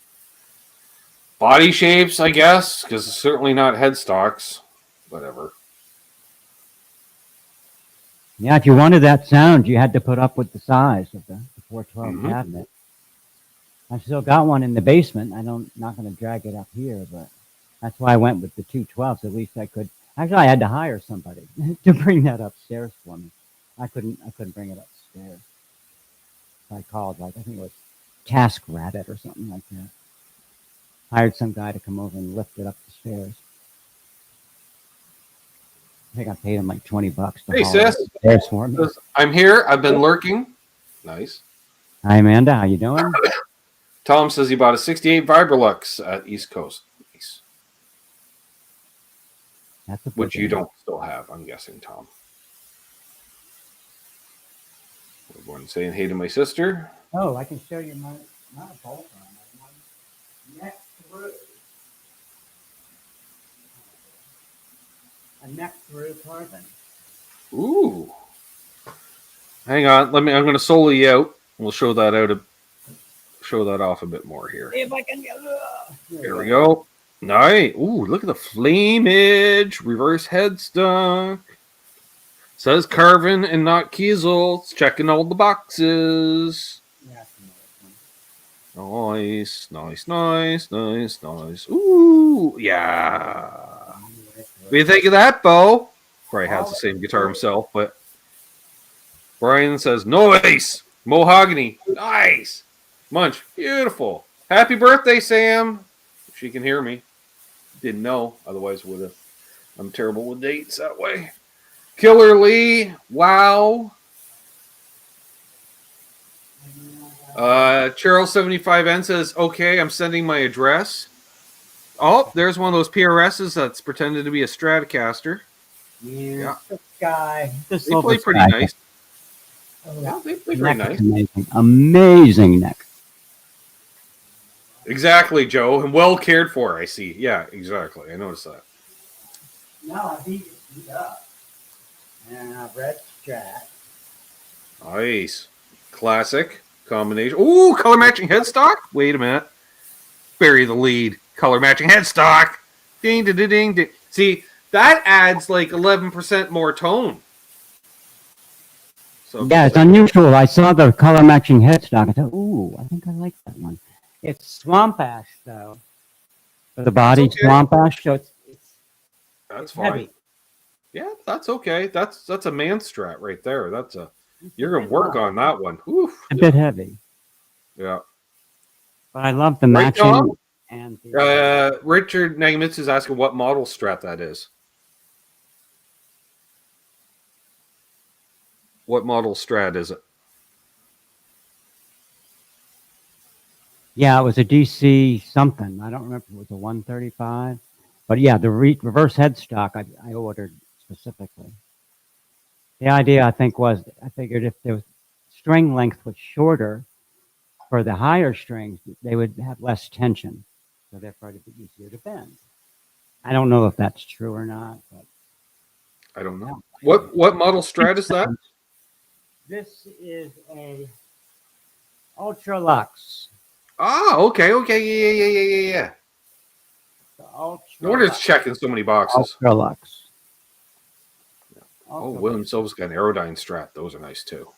Speaker 1: body shapes, I guess, because it's certainly not headstocks. Whatever.
Speaker 2: Yeah, if you wanted that sound, you had to put up with the size of the 412 cabinet. I've still got one in the basement. Not going to drag it up here, but that's why I went with the 212s. At least I could. Actually, I had to hire somebody to bring that upstairs for me. I couldn't bring it upstairs. So I called, I think it was Task Rabbit or something like that. Hired some guy to come over and lift it up the stairs. I think I paid him like $20 to
Speaker 1: hey,
Speaker 2: haul it upstairs for me.
Speaker 1: I'm here. I've been lurking. Nice.
Speaker 2: Hi, Amanda. How you doing?
Speaker 1: Tom says he bought a 68 Vibrolux at East Coast. Nice.
Speaker 2: That's a
Speaker 1: which you don't still have, I'm guessing, Tom. Everyone saying hey to my sister.
Speaker 2: Oh, I can show you my not a bolt on one neck through. A neck through carbon.
Speaker 1: Ooh. Hang on, I'm going to solo you out. We'll show that off a bit more here.
Speaker 2: If I can get
Speaker 1: Here we go. Nice. Ooh, look at the flamage. Reverse headstock. Says Carvin and not Kiesel. It's checking all the boxes.
Speaker 2: Yeah,
Speaker 1: Nice, nice, nice, nice, nice. Ooh, yeah. What do you think of that, Bo? Probably has the same guitar himself, but Brian says, nice. Mahogany. Nice. Munch. Beautiful. Happy birthday, Sam. If she can hear me. Didn't know. Otherwise, would have. I'm terrible with dates that way. Killer Leigh. Wow. Cheryl75N says, okay, I'm sending my address. Oh, there's one of those PRSs that's pretending to be a Stratocaster.
Speaker 2: Yeah. This guy. This
Speaker 1: They play pretty nice. Oh, yeah, they play pretty nice.
Speaker 2: Amazing. Amazing neck.
Speaker 1: Exactly, Joe. And well cared for, I see. Yeah, exactly. I noticed that.
Speaker 2: No, I think it's beat up. And red strat.
Speaker 1: Nice. Classic combination. Ooh, color matching headstock. Wait a minute. Bury the lead. Color matching headstock. Ding, ding, ding, ding. See, that adds like 11% more tone. So
Speaker 2: yeah, it's unusual. I saw the color matching headstock. I thought, ooh, I think I like that one. It's swamp ash, though. For the body, okay. Swamp ash, so it's
Speaker 1: fine.
Speaker 2: Heavy.
Speaker 1: Yeah, that's okay. That's a man strat right there. You're gonna work on that one. Oof.
Speaker 2: A bit heavy.
Speaker 1: Yeah.
Speaker 2: But I love the matching. And
Speaker 1: Richard Nagamitsu is asking what model strat that is. What model strat is it?
Speaker 2: Yeah, it was a DC something. I don't remember if it was a 135. But yeah, the reverse headstock I ordered specifically. The idea, I think, was I figured if the string length was shorter for the higher strings, they would have less tension. So therefore, it'd be easier to bend. I don't know if that's true or not. But
Speaker 1: I don't know. What model strat is that?
Speaker 2: This is a Ultra Lux.
Speaker 1: Oh, okay. Yeah. No wonder it's checking so many boxes.
Speaker 2: Ultra Lux.
Speaker 1: Oh, William Silva's got an Aerodyne strat. Those are nice too.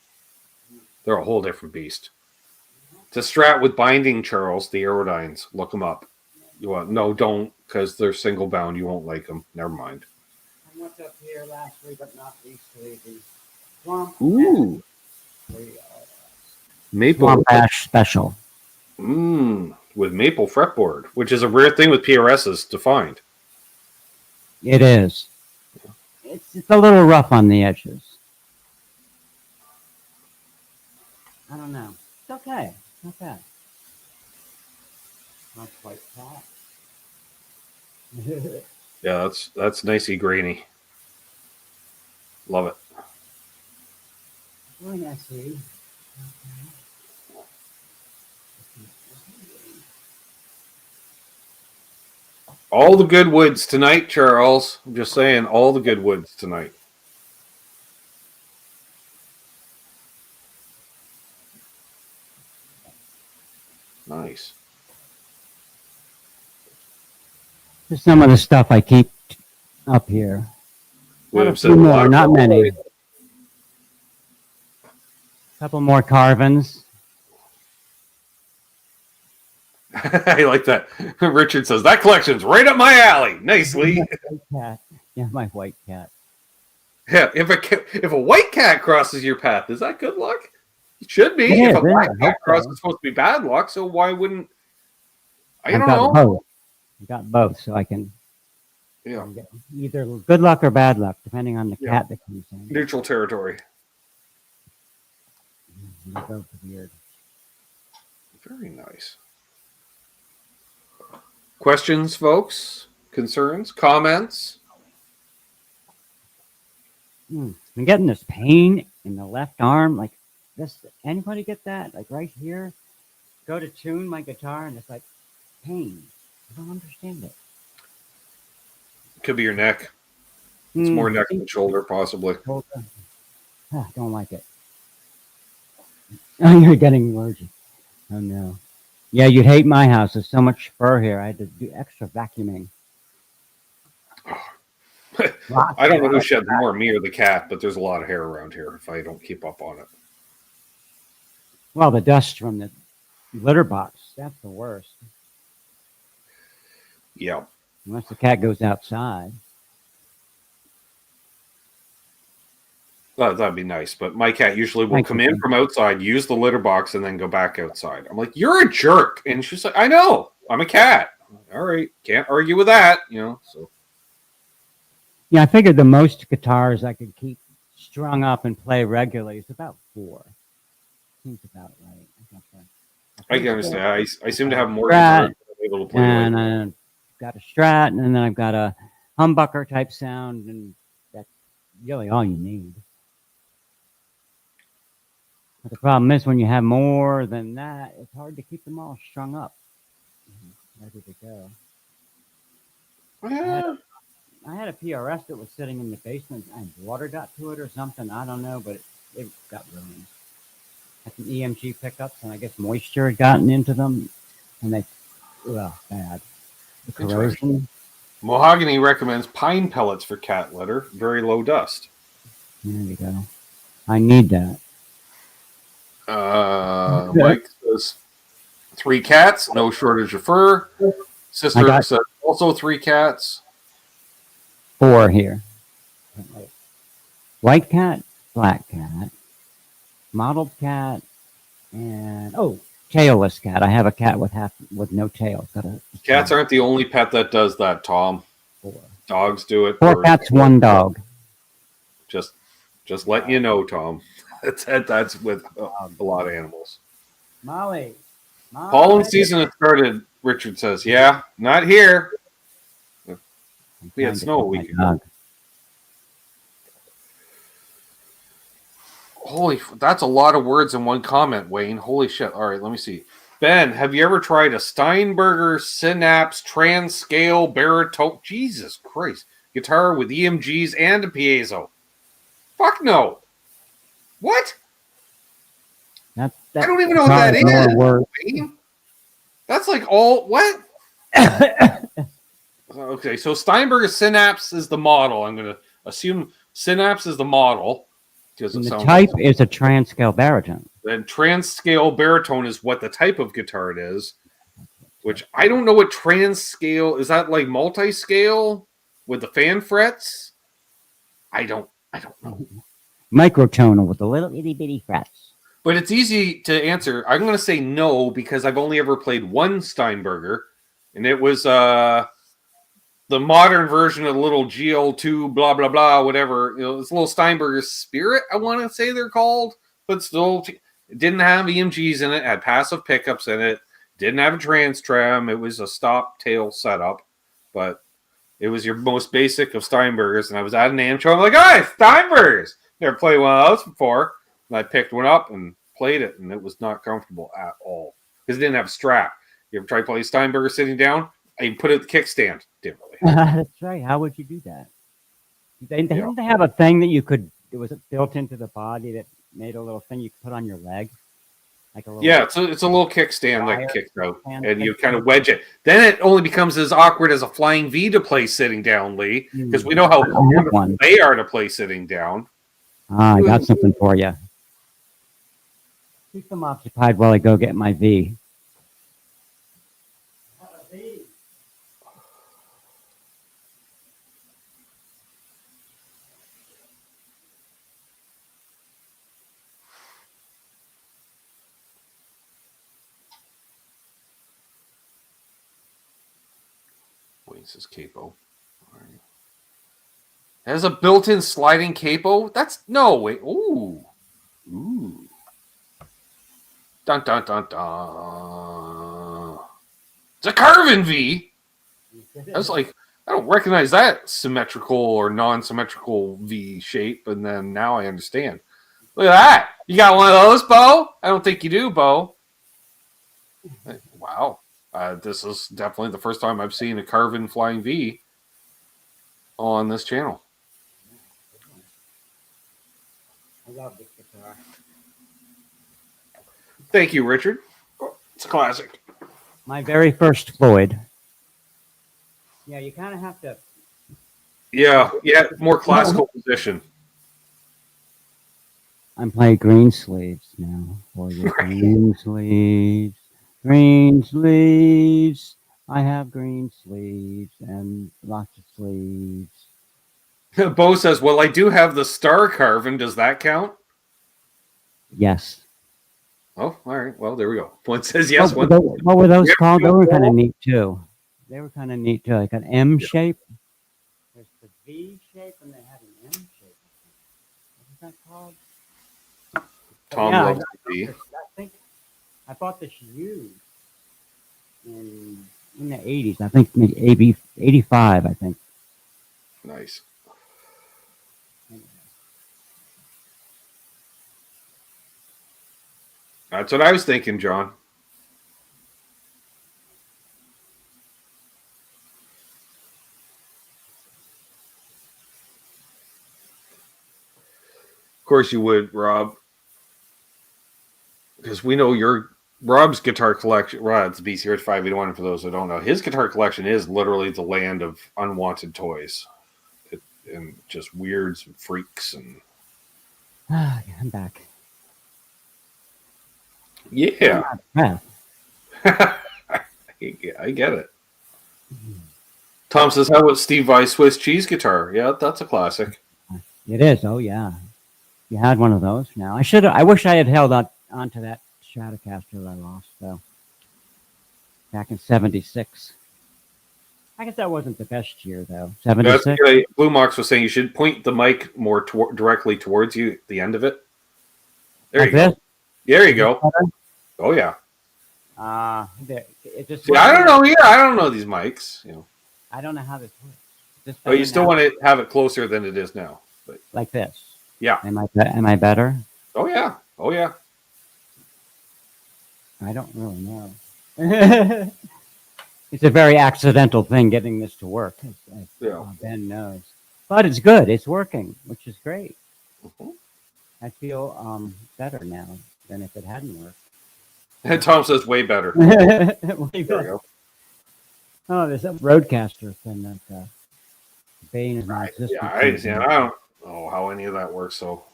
Speaker 1: They're a whole different beast. It's a strat with binding, Charles. The Aerodynes. Look them up. No, don't, because they're single bound. You won't like them. Never mind.
Speaker 2: I went up here last week, but not least Swamp
Speaker 1: Ooh. Maple
Speaker 2: Swamp Ash Special.
Speaker 1: With maple fretboard, which is a rare thing with PRSs to find.
Speaker 2: It is. It's a little rough on the edges. I don't know. It's okay. Not bad. Not quite that.
Speaker 1: Yeah, that's nicey grainy. Love it.
Speaker 2: Very nicey.
Speaker 1: All the good woods tonight, Charles. I'm just saying, all the good woods tonight. Nice.
Speaker 2: Just some of the stuff I keep up here.
Speaker 1: William
Speaker 2: said more, not many. A couple more carvings.
Speaker 1: I like that. Richard says, that collection's right up my alley. Nicely.
Speaker 2: Cat. Yeah, my white cat.
Speaker 1: Yeah, if a white cat crosses your path, is that good luck? It should be. If a black cat crosses, it's supposed to be bad luck, so why wouldn't... I don't know.
Speaker 2: Both. I got both, so I can get either good luck or bad luck, depending on the cat that comes in.
Speaker 1: Neutral territory.
Speaker 2: Both weird.
Speaker 1: Very nice. Questions, folks? Concerns? Comments?
Speaker 2: I'm getting this pain in the left arm. Like this. Anybody get that? Like right here? Go to tune my guitar and it's like pain. I don't understand it.
Speaker 1: Could be your neck. It's more neck than shoulder, possibly.
Speaker 2: I don't like it. Oh, you're getting allergic. Oh, no. Yeah, you'd hate my house. There's so much fur here. I had to do extra vacuuming.
Speaker 1: I don't know who sheds more, me or the cat, but there's a lot of hair around here if I don't keep up on it.
Speaker 2: Well, the dust from the litter box, that's the worst.
Speaker 1: Yeah.
Speaker 2: Unless the cat goes outside.
Speaker 1: That'd be nice. But my cat usually will
Speaker 2: Thank
Speaker 1: come
Speaker 2: you,
Speaker 1: in
Speaker 2: sir.
Speaker 1: from outside, use the litter box, and then go back outside. I'm like, you're a jerk. And she's like, I know. I'm a cat. All right. Can't argue with that. So.
Speaker 2: Yeah, I figured the most guitars I could keep strung up and play regularly is about 4. Seems about right.
Speaker 1: I can understand. I seem to have more
Speaker 2: Strat,
Speaker 1: guitars than I'm able to play
Speaker 2: and
Speaker 1: with.
Speaker 2: I've got a Strat, and then I've got a humbucker type sound, and that's really all you need. But the problem is when you have more than that, it's hard to keep them all strung up. Ready to go.
Speaker 1: Yeah.
Speaker 2: I had a PRS that was sitting in the basement, and water got to it or something. I don't know, but it got ruined. Had some EMG pickups, and I guess moisture had gotten into them, and they, bad. The corrosion.
Speaker 1: Mahogany recommends pine pellets for cat litter. Very low dust.
Speaker 2: There you go. I need that.
Speaker 1: Mike says 3 cats, no shortage of fur. Sister says also 3 cats.
Speaker 2: 4 here. White cat, black cat, mottled cat, and tailless cat. I have a cat with no tail.
Speaker 1: Cats aren't the only pet that does that, Tom.
Speaker 2: 4.
Speaker 1: Dogs do it.
Speaker 2: 4 cats, 1 dog.
Speaker 1: Just letting you know, Tom. That's with a lot of animals.
Speaker 2: Molly.
Speaker 1: Pollen season has started, Richard says. Yeah, not here. We had snow a week ago. That's a lot of words in one comment, Wayne. Holy shit. All right, let me see. Ben, have you ever tried a Steinberger Synapse Transcale Baritone? Jesus Christ. Guitar with EMGs and a piezo. Fuck no. What? I don't even know what that is. Wayne. That's like all what? Okay, so Steinberger Synapse is the model. I'm going to assume Synapse is the model.
Speaker 2: And the type is a transcale baritone.
Speaker 1: Then transcale baritone is what the type of guitar it is, which I don't know what transcale is. That like multi-scale with the fan frets? I don't know.
Speaker 2: Microtonal with the little itty bitty frets.
Speaker 1: But it's easy to answer. I'm going to say no because I've only ever played one Steinberger, and it was the modern version of the little GL2 blah blah blah whatever. It's a little Steinberger Spirit, I want to say they're called, but still it didn't have EMGs in it, had passive pickups in it, didn't have a trans tram. It was a stop tail setup, but it was your most basic of Steinbergers. And I was at an AM show. I'm like, "Hey, Steinbergers!" Never played one of those before. And I picked one up and played it, and it was not comfortable at all because it didn't have a strap. You ever try playing Steinberger sitting down? I put it at the kickstand. Didn't really.
Speaker 2: That's right. How would you do that? Didn't they have a thing that you could? It was built into the body that made a little thing you could put on your leg, like a little.
Speaker 1: Yeah, it's a little kickstand that kicks out, and you kind of wedge it. Then it only becomes as awkward as a flying V to play sitting down, Lee, because we know how wonderful they are to play sitting down.
Speaker 2: I got something for you. Keep them occupied while I go get my V.
Speaker 1: Wait, this is capo. Right. It has a built-in sliding capo. That's no way. Ooh. Dun dun dun dun. It's a Carvin V. I was like, I don't recognize that symmetrical or non-symmetrical V shape, and then now I understand. Look at that. You got one of those, Bo? I don't think you do, Bo. Wow. This is definitely the first time I've seen a Carvin Flying V on this channel.
Speaker 2: I love this guitar.
Speaker 1: Thank you, Richard. It's a classic.
Speaker 2: My very first Floyd. Yeah, you kind of have to.
Speaker 1: Yeah, more classical position.
Speaker 2: I'm playing green sleeves now. For your
Speaker 1: Right.
Speaker 2: green sleeves, green sleeves. I have green sleeves and lots of sleeves.
Speaker 1: Bo says, "Well, I do have the star carving. Does that count?"
Speaker 2: Yes.
Speaker 1: Oh, all right. Well, there we go. One says yes.
Speaker 2: What,
Speaker 1: One.
Speaker 2: what were those
Speaker 1: Yeah.
Speaker 2: called? They were kind of neat too. They were kind of neat too, like an M shape. There's the V shape, and they had an M shape. What is that called?
Speaker 1: Tom
Speaker 2: Yeah,
Speaker 1: loves the
Speaker 2: I think I bought this used in the 80s. I think maybe 85, I think.
Speaker 1: Nice. That's what I was thinking, John. Of course you would, Rob, because we know your Rob's guitar collection. Rod's BC 581. For those who don't know, his guitar collection is literally the land of unwanted toys, and just weirds and freaks and.
Speaker 2: I'm back.
Speaker 1: Yeah.
Speaker 2: Yeah.
Speaker 1: I get it. Tom says, "How about Steve Vai's Swiss cheese guitar?" Yeah, that's a classic.
Speaker 2: It is. Oh yeah. You had one of those now. I should. I wish I had held onto that Stratocaster I lost though. Back in '76. I guess that wasn't the best year though. '76.
Speaker 1: Blue Mox was saying you should point the mic more directly towards you at the end of it. There
Speaker 2: Like
Speaker 1: you go.
Speaker 2: this?
Speaker 1: There you go. Oh yeah.
Speaker 2: It just.
Speaker 1: See, I don't know. Yeah, I don't know these mics. You know.
Speaker 2: I don't know how this works.
Speaker 1: But you still want to have it closer than it is now. But
Speaker 2: like this.
Speaker 1: yeah.
Speaker 2: Am I better?
Speaker 1: Oh yeah. Oh yeah.
Speaker 2: I don't really know. It's a very accidental thing getting this to work, as Ben knows. But it's good. It's working, which is great.
Speaker 1: Mm-hmm.
Speaker 2: I feel better now than if it hadn't worked.
Speaker 1: And Tom says way better.
Speaker 2: Way
Speaker 1: there we go.
Speaker 2: Oh, there's a Roadcaster thing that Bane is not existing.
Speaker 1: Yeah, I don't know how any of that works. So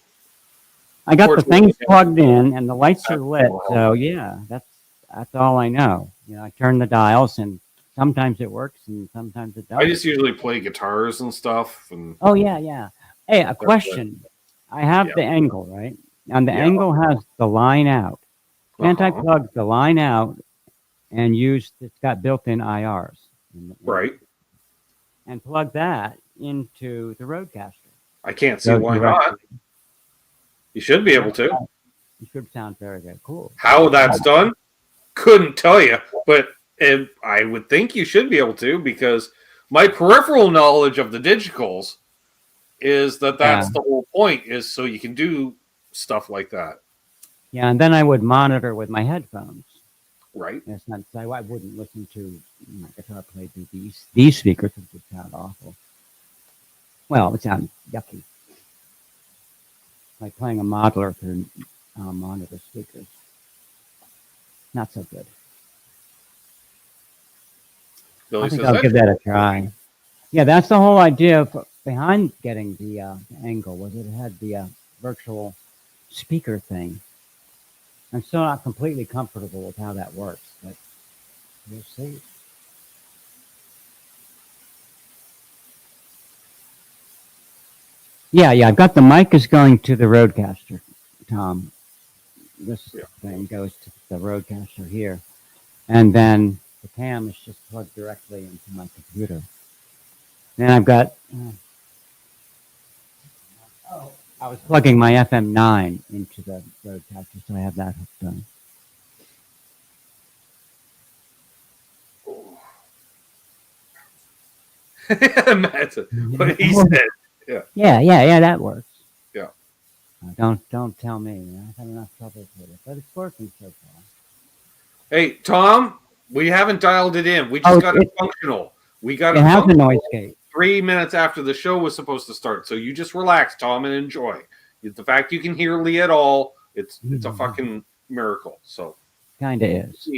Speaker 2: I got the things plugged in and the lights are lit. So yeah, that's all I know. You know, I turn the dials and sometimes it works and sometimes it doesn't.
Speaker 1: I just usually play guitars and stuff. And
Speaker 2: oh yeah. Hey, a question. I have the angle, right? And the angle has the line out. Can't I plug the line out and it's got built-in IRs.
Speaker 1: Right.
Speaker 2: And plug that into the Roadcaster.
Speaker 1: I can't see why not. You should be able to.
Speaker 2: It should sound very, very cool.
Speaker 1: How that's done, couldn't tell you. But I would think you should be able to, because my peripheral knowledge of the digitals is that's the whole point, is so you can do stuff like that.
Speaker 2: Yeah, and then I would monitor with my headphones.
Speaker 1: Right.
Speaker 2: That's not, I wouldn't listen to my guitar play through these speakers, which would sound awful. Well, it would sound yucky. Like playing a modeler through monitor speakers. Not so good.
Speaker 1: Billy
Speaker 2: I think I'll give that a try. Yeah, that's the whole idea behind getting the angle, was it had the virtual speaker thing. I'm still not completely comfortable with how that works, but we'll see. Yeah, I've got the mic is going to the Roadcaster, Tom. This thing goes to the Roadcaster here. And then the cam is just plugged directly into my computer. Then I've got... I was plugging my FM9 into the Roadcaster, so I have that hooked on.
Speaker 1: That's what he said.
Speaker 2: Yeah, that works.
Speaker 1: Yeah.
Speaker 2: Don't tell me. I've had enough trouble with it, but it's working so far.
Speaker 1: Hey, Tom, we haven't dialed it in. We just got it functional. We got it
Speaker 2: has a noise gate.
Speaker 1: 3 minutes after the show was supposed to start. So you just relax, Tom, and enjoy. The fact you can hear Leigh at all, it's a fucking miracle. So
Speaker 2: kinda is.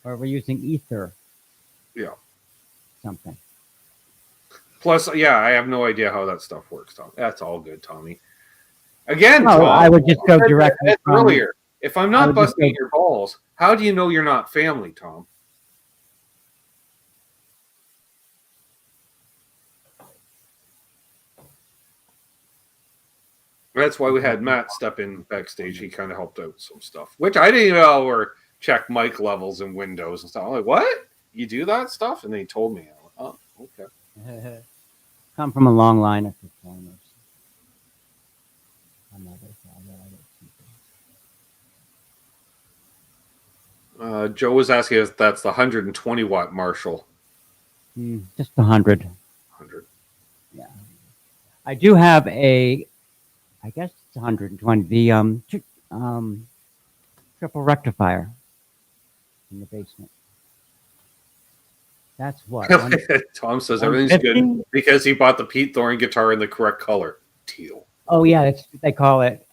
Speaker 2: or we're using ether.
Speaker 1: Yeah.
Speaker 2: Something.
Speaker 1: Plus, yeah, I have no idea how that stuff works, Tom. That's all good, Tommy. Again,
Speaker 2: No,
Speaker 1: Tom,
Speaker 2: I would just go directly from
Speaker 1: earlier. If I'm not busting your balls, how do you know you're not family, Tom? That's why we had Matt step in backstage. He kind of helped out some stuff, which I didn't know were check mic levels and windows and stuff. I'm like, what? You do that stuff? And they told me. I'm like, oh, okay.
Speaker 2: Come from a long line of performers.
Speaker 1: Joe was asking if that's the 120 watt Marshall.
Speaker 2: Just 100.
Speaker 1: 100.
Speaker 2: Yeah. I do have I guess it's 120. The triple rectifier in the basement. That's what.
Speaker 1: Tom says everything's good because he bought the Pete Thorne guitar in the correct color, teal.
Speaker 2: Oh yeah, they call it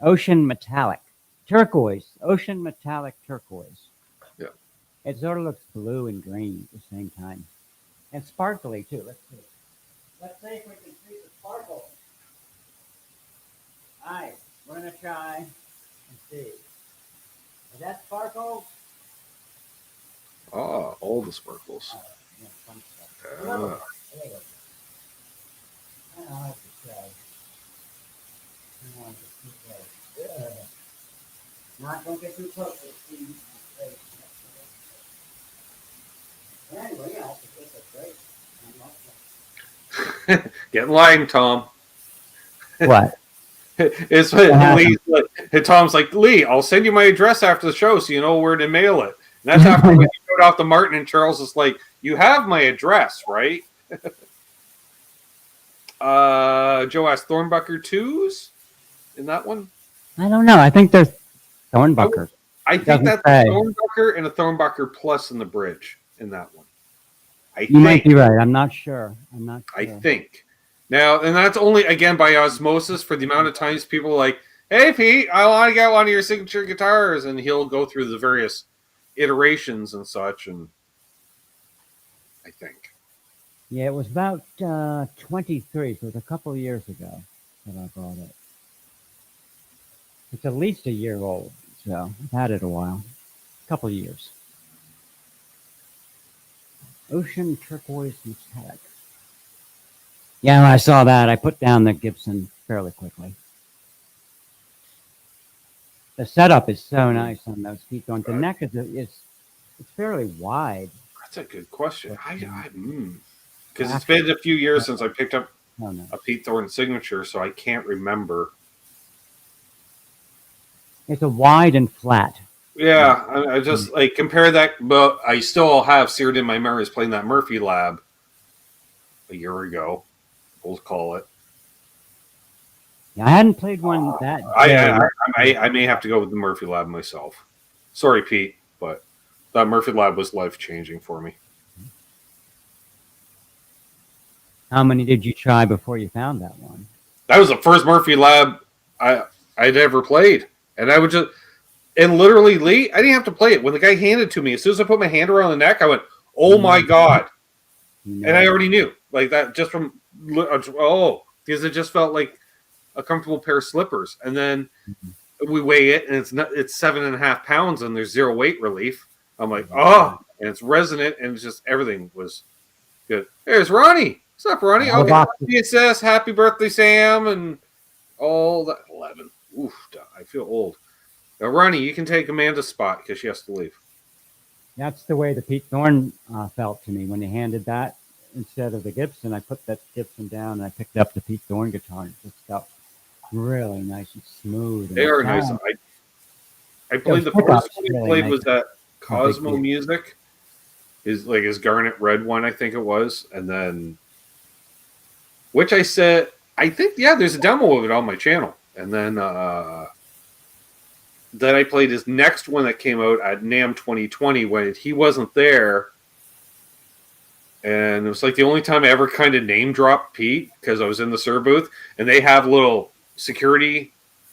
Speaker 2: ocean metallic, turquoise, ocean metallic turquoise.
Speaker 1: Yeah.
Speaker 2: It sort of looks blue and green at the same time, and sparkly too. Let's see. Let's see if we can see the sparkle. All right, we're gonna try and see. Is that sparkles?
Speaker 1: Oh, all the sparkles.
Speaker 2: Yeah, some stuff. There you go. I don't know how to say. Don't get too close. Anyway, yeah, it's great.
Speaker 1: Get in line, Tom.
Speaker 2: What?
Speaker 1: It's Lee's like, Tom's like, Leigh, I'll send you my address after the show so you know where to mail it. And that's after when you showed off the Martin, and Charles is like, you have my address, right? Joe asked Thornbucker 2s in that one?
Speaker 2: I don't know. I think there's Thornbucker.
Speaker 1: I think that's a Thornbucker and a Thornbucker Plus in the bridge in that one.
Speaker 2: You might be right. I'm not sure.
Speaker 1: I think. Now, and that's only, again, by osmosis for the amount of times people are like, hey, Pete, I want to get one of your signature guitars. And he'll go through the various iterations and such. And I think.
Speaker 2: Yeah, it was about 23, so it was a couple of years ago that I bought it. It's at least a year old, so I've had it a while. A couple of years. Ocean turquoise metallic. Yeah, when I saw that, I put down the Gibson fairly quickly. The setup is so nice on those Pete Thorne. The neck it's fairly wide.
Speaker 1: That's a good question. Because it's been a few years since I picked up a Pete Thorne signature, so I can't remember.
Speaker 2: It's a wide and flat.
Speaker 1: Yeah, I just like compare that, but I still have seared in my memories playing that Murphy Lab a year ago. We'll call it.
Speaker 2: Yeah, I hadn't played one that.
Speaker 1: I may have to go with the Murphy Lab myself. Sorry, Pete, but that Murphy Lab was life changing for me.
Speaker 2: How many did you try before you found that one?
Speaker 1: That was the first Murphy Lab I'd ever played, and I would just. And literally, Leigh, I didn't have to play it. When the guy handed it to me, as soon as I put my hand around the neck, I went, oh my God. And I already knew. Like that just from, because it just felt like a comfortable pair of slippers. And then we weigh it, and it's 7.5 pounds, and there's zero weight relief. I'm like, and it's resonant, and it's just everything was good. There's Ronnie. What's up, Ronnie? PSS, happy birthday, Sam, and all that. 11. Oof, I feel old. Now, Ronnie, you can take Amanda's spot because she has to leave.
Speaker 2: That's the way the Pete Thorne felt to me when they handed that instead of the Gibson. I put that Gibson down and I picked up the Pete Thorne guitar. And it just felt really nice and smooth.
Speaker 1: They are nice. I played the first one I played was that Cosmo Music, his garnet red one, I think it was, and then which I said I think there's a demo of it on my channel, and then. Then I played his next one that came out at NAMM 2020 when he wasn't there. And it was like the only time I ever kind of name dropped Pete because I was in the Sir booth. And they have little security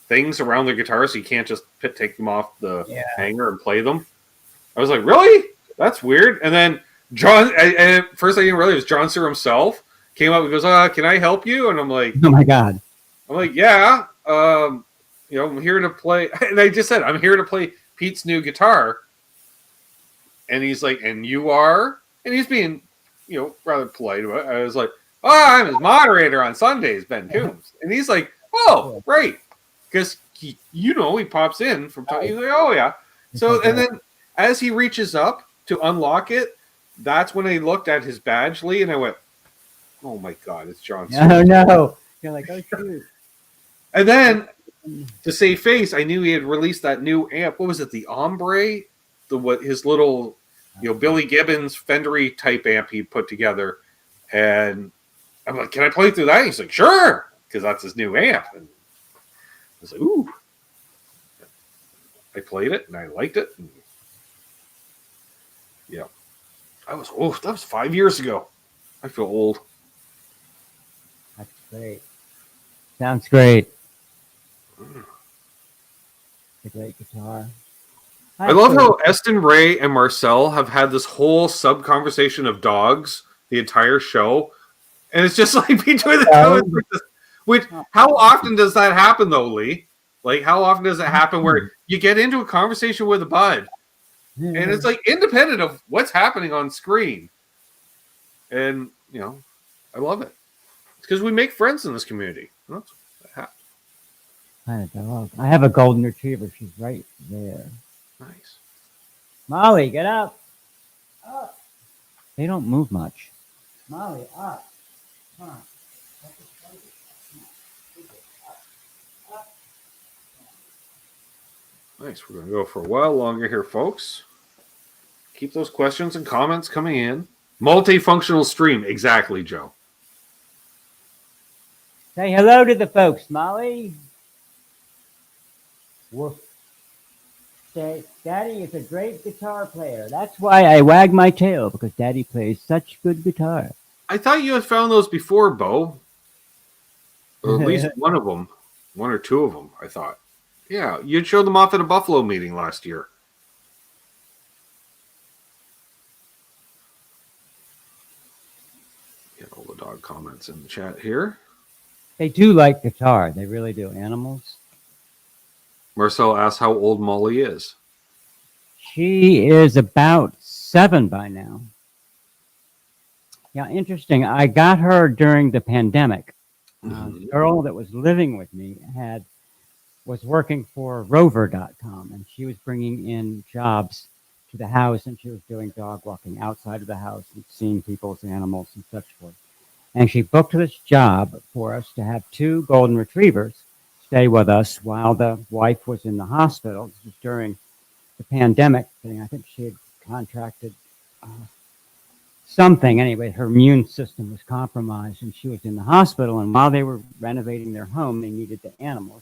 Speaker 1: things around their guitars so you can't just take them off the hanger and play them. I was like, really? That's weird. And then John, and at first I didn't realize it was John Sir himself, came up and goes, can I help you? And
Speaker 2: Oh my God.
Speaker 1: I'm like, yeah. I'm here to play. And I just said, I'm here to play Pete's new guitar. And he's like, and you are? And he's being, rather polite about it. I was like, I'm his moderator on Sundays, Ben Coombs. And he's like, oh, right. Because he pops in from time. He's like, oh, yeah. So, and then as he reaches up to unlock it, that's when I looked at his badge, Leigh, and I went, oh my God, it's John Sir.
Speaker 2: Oh no. You're like, oh shoot.
Speaker 1: And then to save face, I knew he had released that new amp. What was it? The Ombre? His little, Billy Gibbons Fendery type amp he put together. And I'm like, can I play through that? And he's like, sure, because that's his new amp. And I was like, ooh. I played it and I liked it. And yeah. That was 5 years ago. I feel old.
Speaker 2: That's great. Sounds great. It's a great guitar.
Speaker 1: I love how Eston, Ray, and Marcel have had this whole sub conversation of dogs the entire show, and it's just like between the two. Which, how often does that happen, though, Leigh? Like, how often does it happen where you get into a conversation with a bud, and it's like independent of what's happening on screen, and I love it. It's because we make friends in this community. That's
Speaker 2: I have a golden retriever. She's right there.
Speaker 1: nice.
Speaker 2: Molly, get up. Up. They don't move much. Molly, up. Come on.
Speaker 1: Nice. We're going to go for a while longer here, folks. Keep those questions and comments coming in. Multifunctional stream. Exactly, Joe.
Speaker 2: Say hello to the folks, Molly. Woof. Say, Daddy is a great guitar player. That's why I wag my tail, because Daddy plays such good guitar.
Speaker 1: I thought you had found those before, Bo. Or at least one of them. One or two of them, I thought. Yeah, you'd showed them off at a Buffalo meeting last year. Get all the dog comments in the chat here.
Speaker 2: They do like guitar. They really do. Animals.
Speaker 1: Marcel asks how old Molly is.
Speaker 2: She is about 7 by now. Yeah, interesting. I got her during the pandemic. The girl that was living with me was working for Rover.com, and she was bringing in jobs to the house, and she was doing dog walking outside of the house and seeing people's animals and such forth. And she booked this job for us to have 2 golden retrievers stay with us while the wife was in the hospital. This was during the pandemic thing. I think she had contracted something. Anyway, her immune system was compromised, and she was in the hospital. And while they were renovating their home, they needed the animals,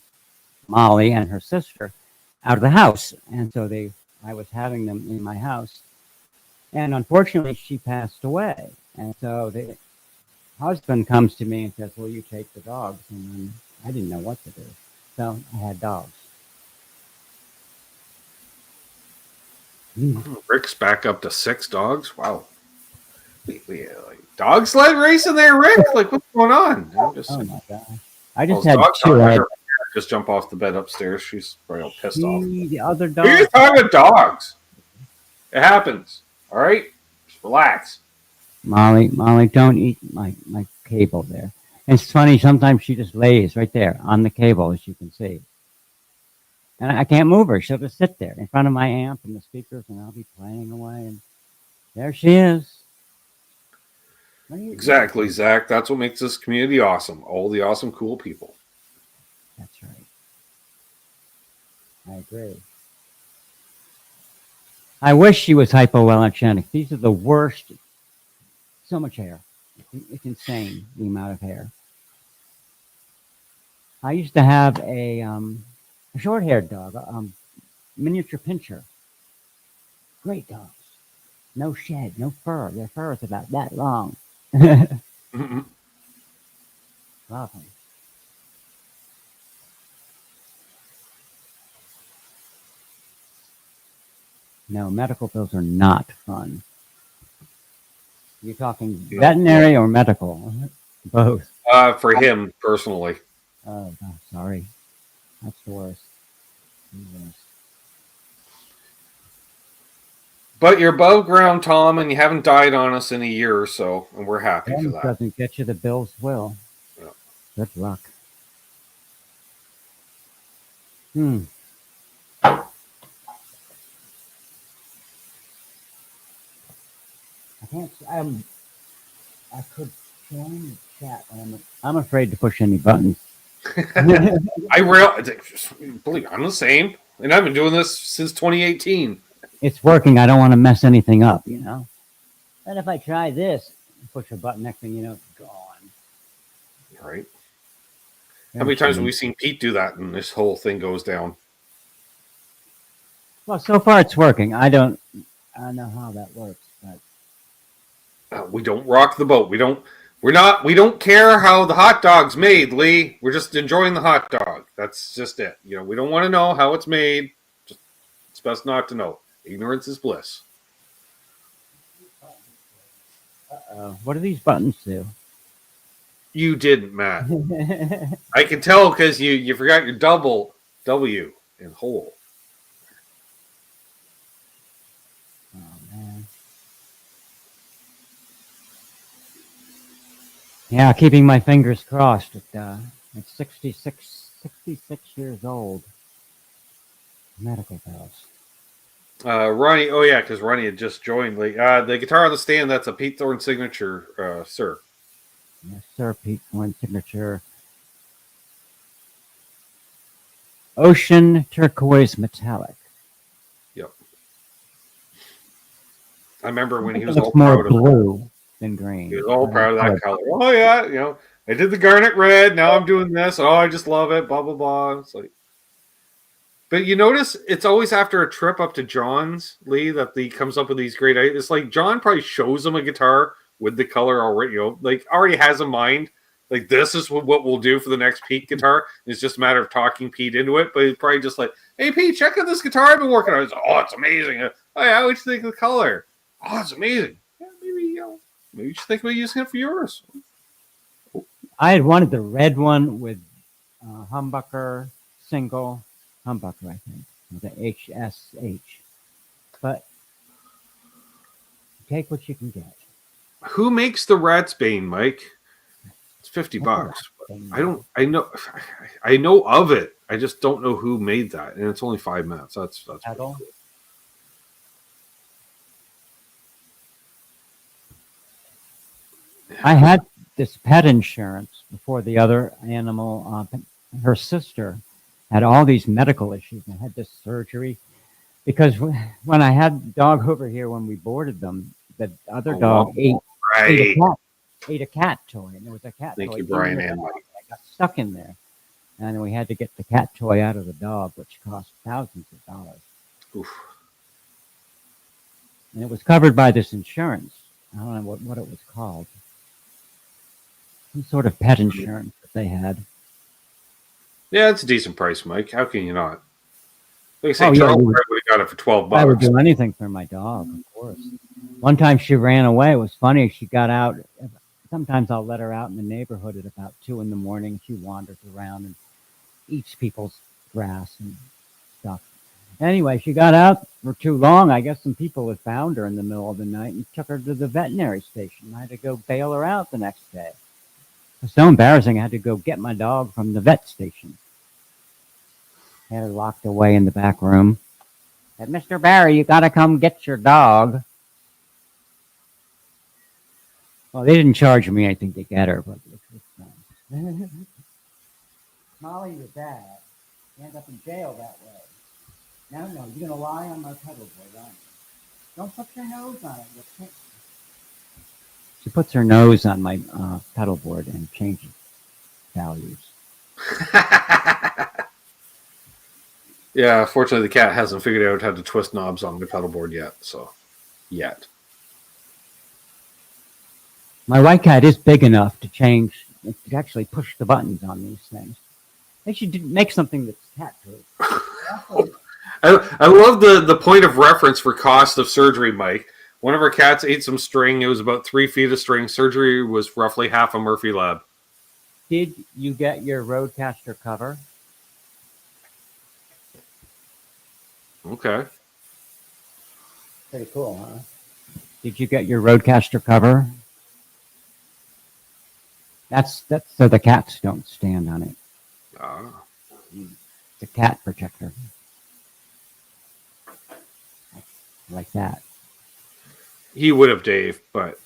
Speaker 2: Molly and her sister, out of the house. And so I was having them in my house. And unfortunately, she passed away. And so the husband comes to me and says, "Will you take the dogs?" And then I didn't know what to do. So I had dogs.
Speaker 1: Rick's back up to 6 dogs. Wow. We like dog sled racing there, Rick? Like, what's going on?
Speaker 2: Oh my God. I just had 2.
Speaker 1: Just jump off the bed upstairs. She's probably all pissed off.
Speaker 2: The other dog.
Speaker 1: You're talking about dogs. It happens. All right? Just relax.
Speaker 2: Molly, don't eat my cable there. It's funny, sometimes she just lays right there on the cable, as you can see. And I can't move her. She'll just sit there in front of my amp and the speakers, and I'll be playing away. And there she is.
Speaker 1: Exactly, Zach. That's what makes this community awesome. All the awesome, cool people.
Speaker 2: That's right. I agree. I wish she was hypoallergenic. These are the worst. So much hair. It's insane, the amount of hair. I used to have a short-haired dog, miniature pincher. Great dogs. No shed, no fur. Their fur is about that long. Love them. No, medical bills are not fun. You talking
Speaker 1: No.
Speaker 2: veterinary or medical? Both.
Speaker 1: For him personally.
Speaker 2: Oh, God, sorry. That's the worst. The worst.
Speaker 1: But you're above ground, Tom, and you haven't died on us in a year or so, and we're happy for
Speaker 2: If
Speaker 1: that.
Speaker 2: doesn't get you, the bills will.
Speaker 1: Yeah.
Speaker 2: Good luck. I can't. I could join the chat. I'm afraid to push any buttons.
Speaker 1: Believe I'm the same, and I've been doing this since 2018.
Speaker 2: It's working. I don't want to mess anything up, you know. And if I try this, push a button, next thing you know, it's gone.
Speaker 1: Right? How many times have we seen Pete do that, and this whole thing goes down?
Speaker 2: Well, so far it's working. I don't know how that works, but
Speaker 1: We don't rock the boat. We don't care how the hot dog's made, Leigh. We're just enjoying the hot dog. That's just it. You know, we don't want to know how it's made. It's best not to know. Ignorance is bliss.
Speaker 2: What do these buttons do?
Speaker 1: You didn't, Matt. I can tell because you forgot your double W in whole.
Speaker 2: Oh, man. Yeah, keeping my fingers crossed at 66 years old. Medical bills.
Speaker 1: Ronnie, oh yeah, because Ronnie had just joined. The guitar on the stand, that's a Pete Thorne signature, sir.
Speaker 2: Yes, sir, Pete Thorne signature. Ocean turquoise metallic.
Speaker 1: Yep. I remember when he was
Speaker 2: It's
Speaker 1: all
Speaker 2: more
Speaker 1: proud of
Speaker 2: blue than green.
Speaker 1: He was all proud of that color. Oh yeah, you know, I did the garnet red. Now I'm doing this. Oh, I just love it. Blah blah blah. It's like, but you notice it's always after a trip up to John's, Leigh, that he comes up with these great ideas. It's like John probably shows him a guitar with the color already, you know, like already has a mind. Like this is what we'll do for the next Pete guitar. It's just a matter of talking Pete into it. But he's probably just like, "Hey Pete, check out this guitar I've been working on." It's, oh, it's amazing. Oh yeah, what you think of the color? Oh, it's amazing. Yeah, maybe you should think about using it for yours.
Speaker 2: I had wanted the red one with humbucker single humbucker, I think, with the HSH. But take what you can get.
Speaker 1: Who makes the Ratsbane, Mike? It's $50. I know of it. I just don't know who made that, and it's only 5 minutes. That's pretty cool.
Speaker 2: I had this pet insurance before the other animal. Her sister had all these medical issues and had this surgery because when I had the dog over here when we boarded them, the other dog ate a cat toy, and there was a cat toy.
Speaker 1: Thank you, Brian and Mike.
Speaker 2: I got stuck in there, and we had to get the cat toy out of the dog, which cost thousands of dollars.
Speaker 1: Oof.
Speaker 2: And it was covered by this insurance. I don't know what it was called. Some sort of pet insurance that they had.
Speaker 1: Yeah, it's a decent price, Mike. How can you not? Like I say, Charles would have got it for $12.
Speaker 2: I would do anything for my dog, of course. One time she ran away. It was funny. She got out. Sometimes I'll let her out in the neighborhood at about 2 a.m. She wanders around and eats people's grass and stuff. Anyway, she got out for too long. I guess some people had found her in the middle of the night and took her to the veterinary station. I had to go bail her out the next day. It was so embarrassing. I had to go get my dog from the vet station. I had her locked away in the back room. I said, "Mr. Barry, you got to come get your dog." Well, they didn't charge me anything to get her, but it was fun. Molly was bad. You end up in jail that way. No, you're going to lie on my pedal board, aren't you? Don't put your nose on it. She puts her nose on my pedal board and changes values.
Speaker 1: Yeah, fortunately, the cat hasn't figured out how to twist knobs on the pedal board yet. Yet.
Speaker 2: My white cat is big enough to actually push the buttons on these things. They should make something that's cat-proof.
Speaker 1: I love the point of reference for cost of surgery, Mike. One of our cats ate some string. It was about 3 feet of string. Surgery was roughly half a Murphy Lab.
Speaker 2: Did you get your Roadcaster cover?
Speaker 1: Okay.
Speaker 2: Pretty cool, huh? Did you get your Roadcaster cover? That's so the cats don't stand on it. It's a cat protector. Like that.
Speaker 1: He would have, Dave, but...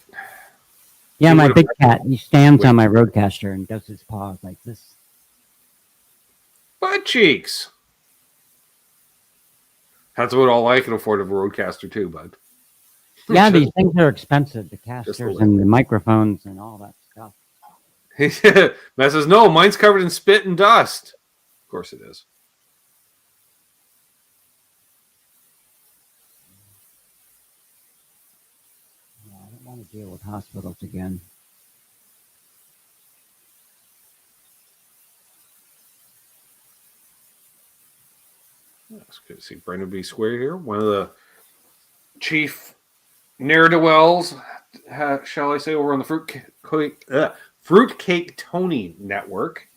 Speaker 2: Yeah,
Speaker 1: He
Speaker 2: my
Speaker 1: would've-
Speaker 2: big cat, he stands on my Roadcaster and does his paws like this.
Speaker 1: Butt cheeks! That's what all I can afford of a Roadcaster too, bud.
Speaker 2: Yeah, these things are expensive. The casters and the microphones and all that stuff.
Speaker 1: Matt says, no, mine's covered in spit and dust. Of course it is.
Speaker 2: Yeah, I don't want to deal with hospitals again.
Speaker 1: It's good to see Brendan B. Square here. One of the chief ne'er-do-wells, shall I say, over on the Fruitcake Tony Network.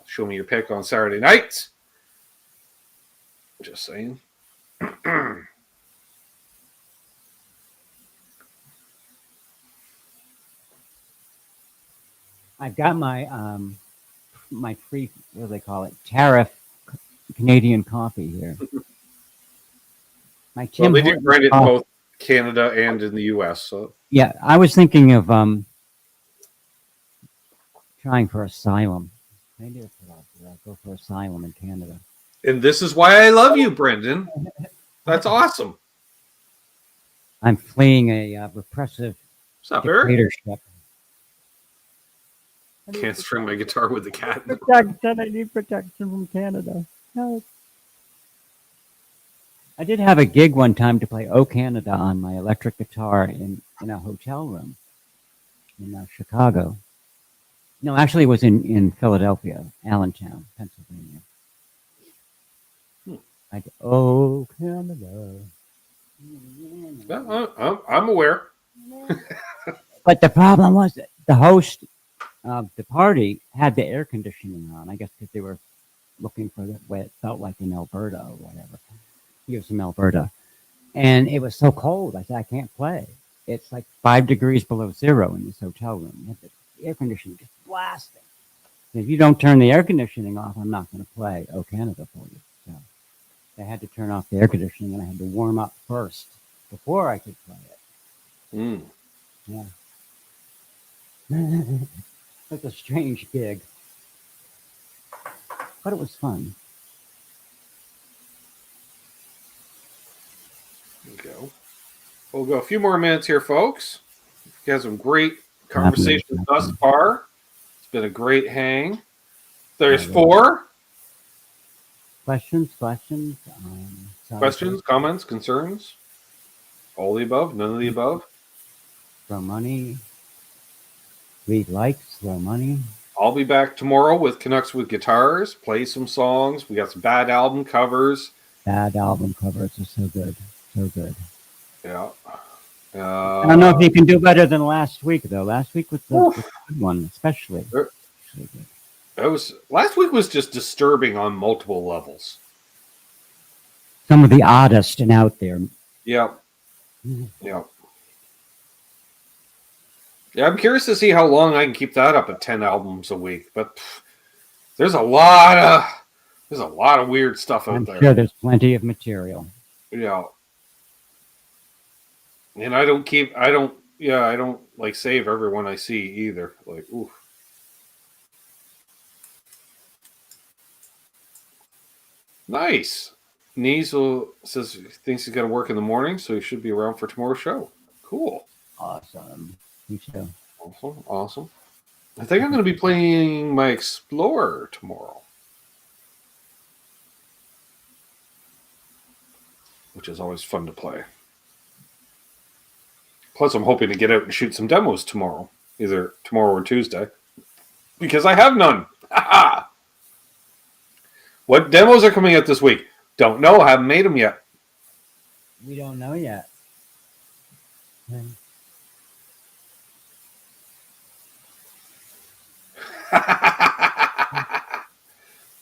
Speaker 1: Show me your pick on Saturday nights. Just saying.
Speaker 2: I've got my my free, what do they call it, tariff Canadian coffee here. My Tim
Speaker 1: Well, they do
Speaker 2: Hortons
Speaker 1: brand it in
Speaker 2: coffee.
Speaker 1: both Canada and in the U.S. So
Speaker 2: Yeah, I was thinking of trying for asylum. Maybe that's what I'll do. I'll go for asylum in Canada.
Speaker 1: and this is why I love you, Brendan. That's awesome.
Speaker 2: I'm fleeing a repressive
Speaker 1: What's up, Eric?
Speaker 2: dictatorship.
Speaker 1: Can't string my guitar with the cat.
Speaker 2: Protection. I need protection from Canada. Help. I did have a gig one time to play "Oh Canada" on my electric guitar in a hotel room in Chicago. No, actually, it was in Philadelphia, Allentown, Pennsylvania. Oh Canada.
Speaker 1: I'm aware.
Speaker 2: But the problem was that the host of the party had the air conditioning on. I guess because they were looking for what it felt like in Alberta or whatever. He was from Alberta. And it was so cold. I said, I can't play. It's like 5 degrees below zero in this hotel room. You have the air conditioning just blasting. And if you don't turn the air conditioning off, I'm not going to play Oh Canada for you. So I had to turn off the air conditioning and I had to warm up first before I could play it.
Speaker 1: Mm.
Speaker 2: Yeah. It's a strange gig. But it was fun.
Speaker 1: There you go. We'll go a few more minutes here, folks. You had some great conversations thus far. It's been a great hang. There's 4.
Speaker 2: Questions,
Speaker 1: Questions, comments, concerns? All the above? None of the above?
Speaker 2: throw money. Read likes, throw money.
Speaker 1: I'll be back tomorrow with Canucks with Guitars. Play some songs. We got some bad album covers.
Speaker 2: Bad album covers are so good. So good.
Speaker 1: Yeah.
Speaker 2: I don't know if you can do better than last week, though. Last week was the good one, especially.
Speaker 1: Last week was just disturbing on multiple levels.
Speaker 2: Some of the oddest and out there.
Speaker 1: Yeah. Yeah. Yeah, I'm curious to see how long I can keep that up at 10 albums a week. But there's a lot of weird stuff out there.
Speaker 2: I'm sure there's plenty of material.
Speaker 1: Yeah. And I don't like save everyone I see either. Like, ooh. Nice. Niesel says he thinks he's got to work in the morning, so he should be around for tomorrow's show. Cool.
Speaker 2: Awesome. Me too.
Speaker 1: Awesome. I think I'm going to be playing my Explorer tomorrow, which is always fun to play. Plus, I'm hoping to get out and shoot some demos tomorrow, either tomorrow or Tuesday, because I have none. What demos are coming out this week? Don't know. Haven't made them yet.
Speaker 2: We don't know yet.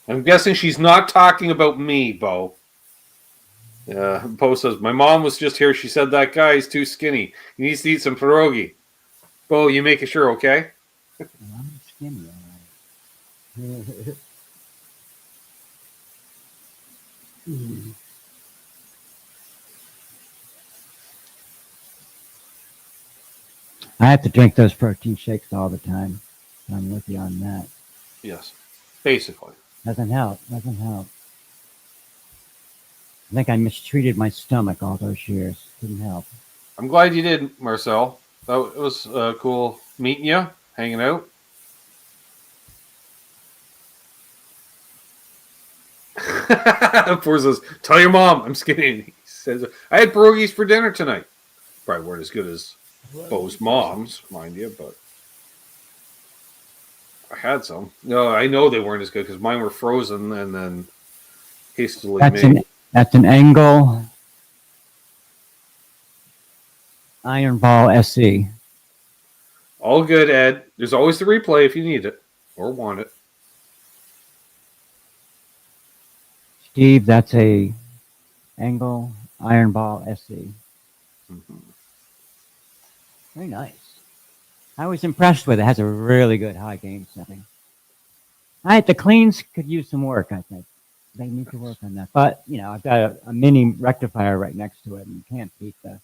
Speaker 1: I'm guessing she's not talking about me, Bo. Bo says, my mom was just here. She said that guy is too skinny. He needs to eat some pierogi. Bo, you making sure, okay?
Speaker 2: I'm skinny, all right. I have to drink those protein shakes all the time. I'm with you on that.
Speaker 1: Yes, basically.
Speaker 2: Doesn't help. Doesn't help. I think I mistreated my stomach all those years. Didn't help.
Speaker 1: I'm glad you did, Marcel. That was cool meeting you, hanging out. Poor says, tell your mom I'm skinny. He says, I had pierogies for dinner tonight. Probably weren't as good as Bo's mom's, mind you, but I had some. No, I know they weren't as good because mine were frozen and then hastily made.
Speaker 2: That's an Angle Iron Ball SE.
Speaker 1: All good, Ed. There's always the replay if you need it or want it.
Speaker 2: Steve, that's a Angle Iron Ball SE.
Speaker 1: Mm-hmm.
Speaker 2: Very nice. I was impressed with it. It has a really good high gain setting. The cleans could use some work, I think. They need to work on that. But, you know, I've got a mini rectifier right next to it, and you can't beat the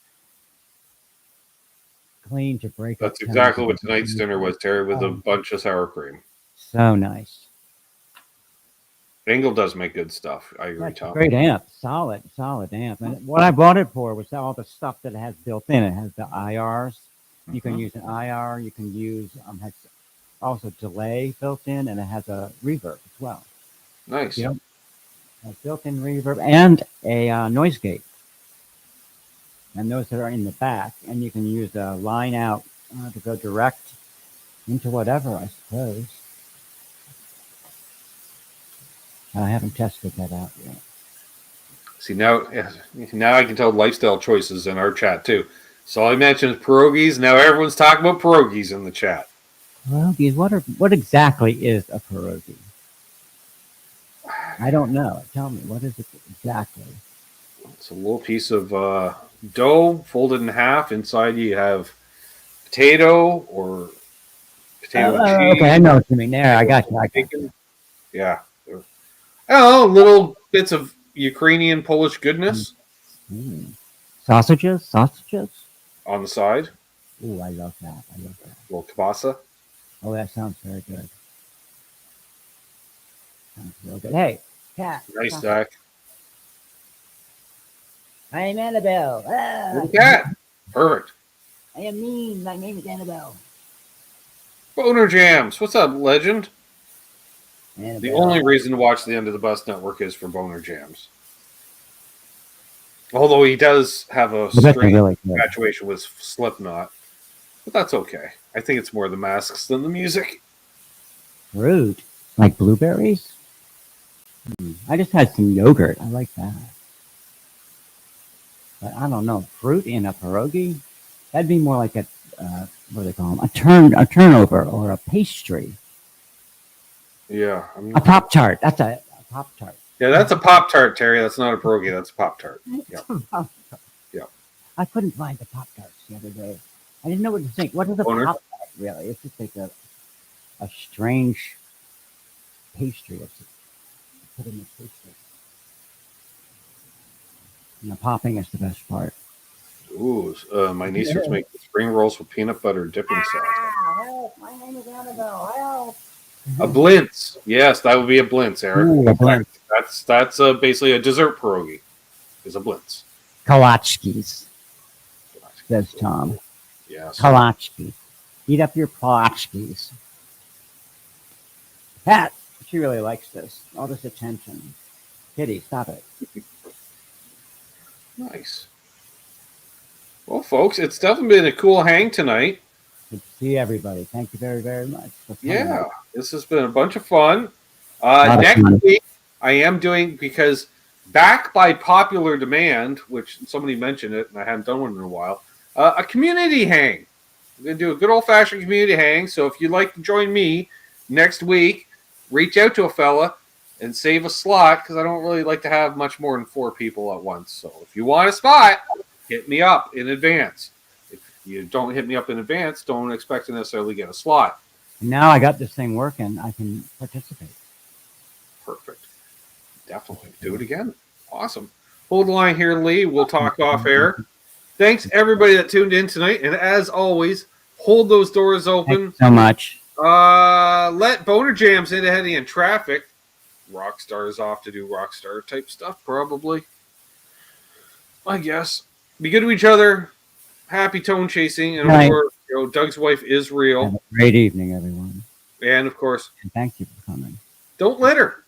Speaker 2: clean to break.
Speaker 1: That's exactly what tonight's dinner was, Terry, with a bunch of sour cream.
Speaker 2: So nice.
Speaker 1: Angle does make good stuff. I agree,
Speaker 2: That's
Speaker 1: Tom.
Speaker 2: Great amp. Solid amp. And what I bought it for was all the stuff that it has built in. It has the IRs. You can use an IR. You can use has also delay built in, and it has a reverb as well.
Speaker 1: Nice.
Speaker 2: You know, a built-in reverb and a noise gate. And those that are in the back, and you can use a line out to go direct into whatever, I suppose. I haven't tested that out yet.
Speaker 1: See, now I can tell lifestyle choices in our chat, too. So I mentioned pierogies. Now everyone's talking about pierogies in the chat.
Speaker 2: Pierogies? What exactly is a pierogi? I don't know. Tell me, what is it exactly?
Speaker 1: It's a little piece of dough folded in half. Inside you have potato or potato and cheese.
Speaker 2: Okay, I know what you mean. There, I got you.
Speaker 1: Yeah. Oh, little bits of Ukrainian Polish goodness.
Speaker 2: Sausages
Speaker 1: on the side.
Speaker 2: Oh, I love that.
Speaker 1: A little kielbasa.
Speaker 2: Oh, that sounds very good. Sounds real good. Hey, cat.
Speaker 1: Nice, Zach.
Speaker 2: I am Annabelle.
Speaker 1: Little cat. Perfect.
Speaker 2: I am mean. My name is Annabelle.
Speaker 1: Boner Jams. What's up, legend?
Speaker 2: Annabelle.
Speaker 1: The only reason to watch the End of the Bus Network is for Boner Jams. Although he does have a strange infatuation with Slipknot. But that's okay. I think it's more the masks than the music.
Speaker 2: Fruit. Like blueberries? I just had some yogurt. I like that. But I don't know. Fruit in a pierogi? That'd be more like a, what do they call them? A turnover or a pastry.
Speaker 1: Yeah.
Speaker 2: A Pop-Tart. That's a Pop-Tart.
Speaker 1: Yeah, that's a Pop-Tart, Terry. That's not a pierogi. That's a Pop-Tart. Yeah. Yeah.
Speaker 2: I couldn't find the Pop-Tarts the other day. I didn't know what to think. What is a Pop-Tart, really? It's just like a strange pastry. Put in the pastry. And the popping is the best part.
Speaker 1: Ooh, my niece was making spring rolls with peanut butter dipping sauce.
Speaker 2: Help! My name is Annabelle. Help!
Speaker 1: A blintz. Yes, that would be a blintz, Eric.
Speaker 2: Ooh, a blintz.
Speaker 1: That's basically a dessert pierogi. Is a blintz.
Speaker 2: Kolachkis, says Tom.
Speaker 1: Yeah.
Speaker 2: Kolachkis. Eat up your kolachkis. Pat, she really likes this. All this attention. Kitty, stop it.
Speaker 1: Nice. Well, folks, it's definitely been a cool hang tonight.
Speaker 2: Good to see everybody. Thank you very, very much.
Speaker 1: Yeah, this has been a bunch of fun. Next week, I am doing, because back by popular demand, which somebody mentioned it, and I haven't done one in a while, a community hang. We're going to do a good old-fashioned community hang, so if you'd like to join me next week, reach out to a fella and save a slot, because I don't really like to have much more than 4 people at once. So if you want a spot, hit me up in advance. If you don't hit me up in advance, don't expect to necessarily get a slot.
Speaker 2: Now I got this thing working. I can participate.
Speaker 1: Perfect. Definitely. Do it again. Awesome. Hold the line here, Leigh. We'll talk off air. Thanks, everybody that tuned in tonight. And as always, hold those doors open.
Speaker 2: Thanks so much.
Speaker 1: Let boner jams in ahead of you in traffic. Rockstar is off to do rockstar type stuff, probably. I guess. Be good to each other. Happy tone chasing. And of course, Doug's wife is real.
Speaker 2: Have a great evening, everyone.
Speaker 1: And of course,
Speaker 2: and thank you for coming.
Speaker 1: Don't litter.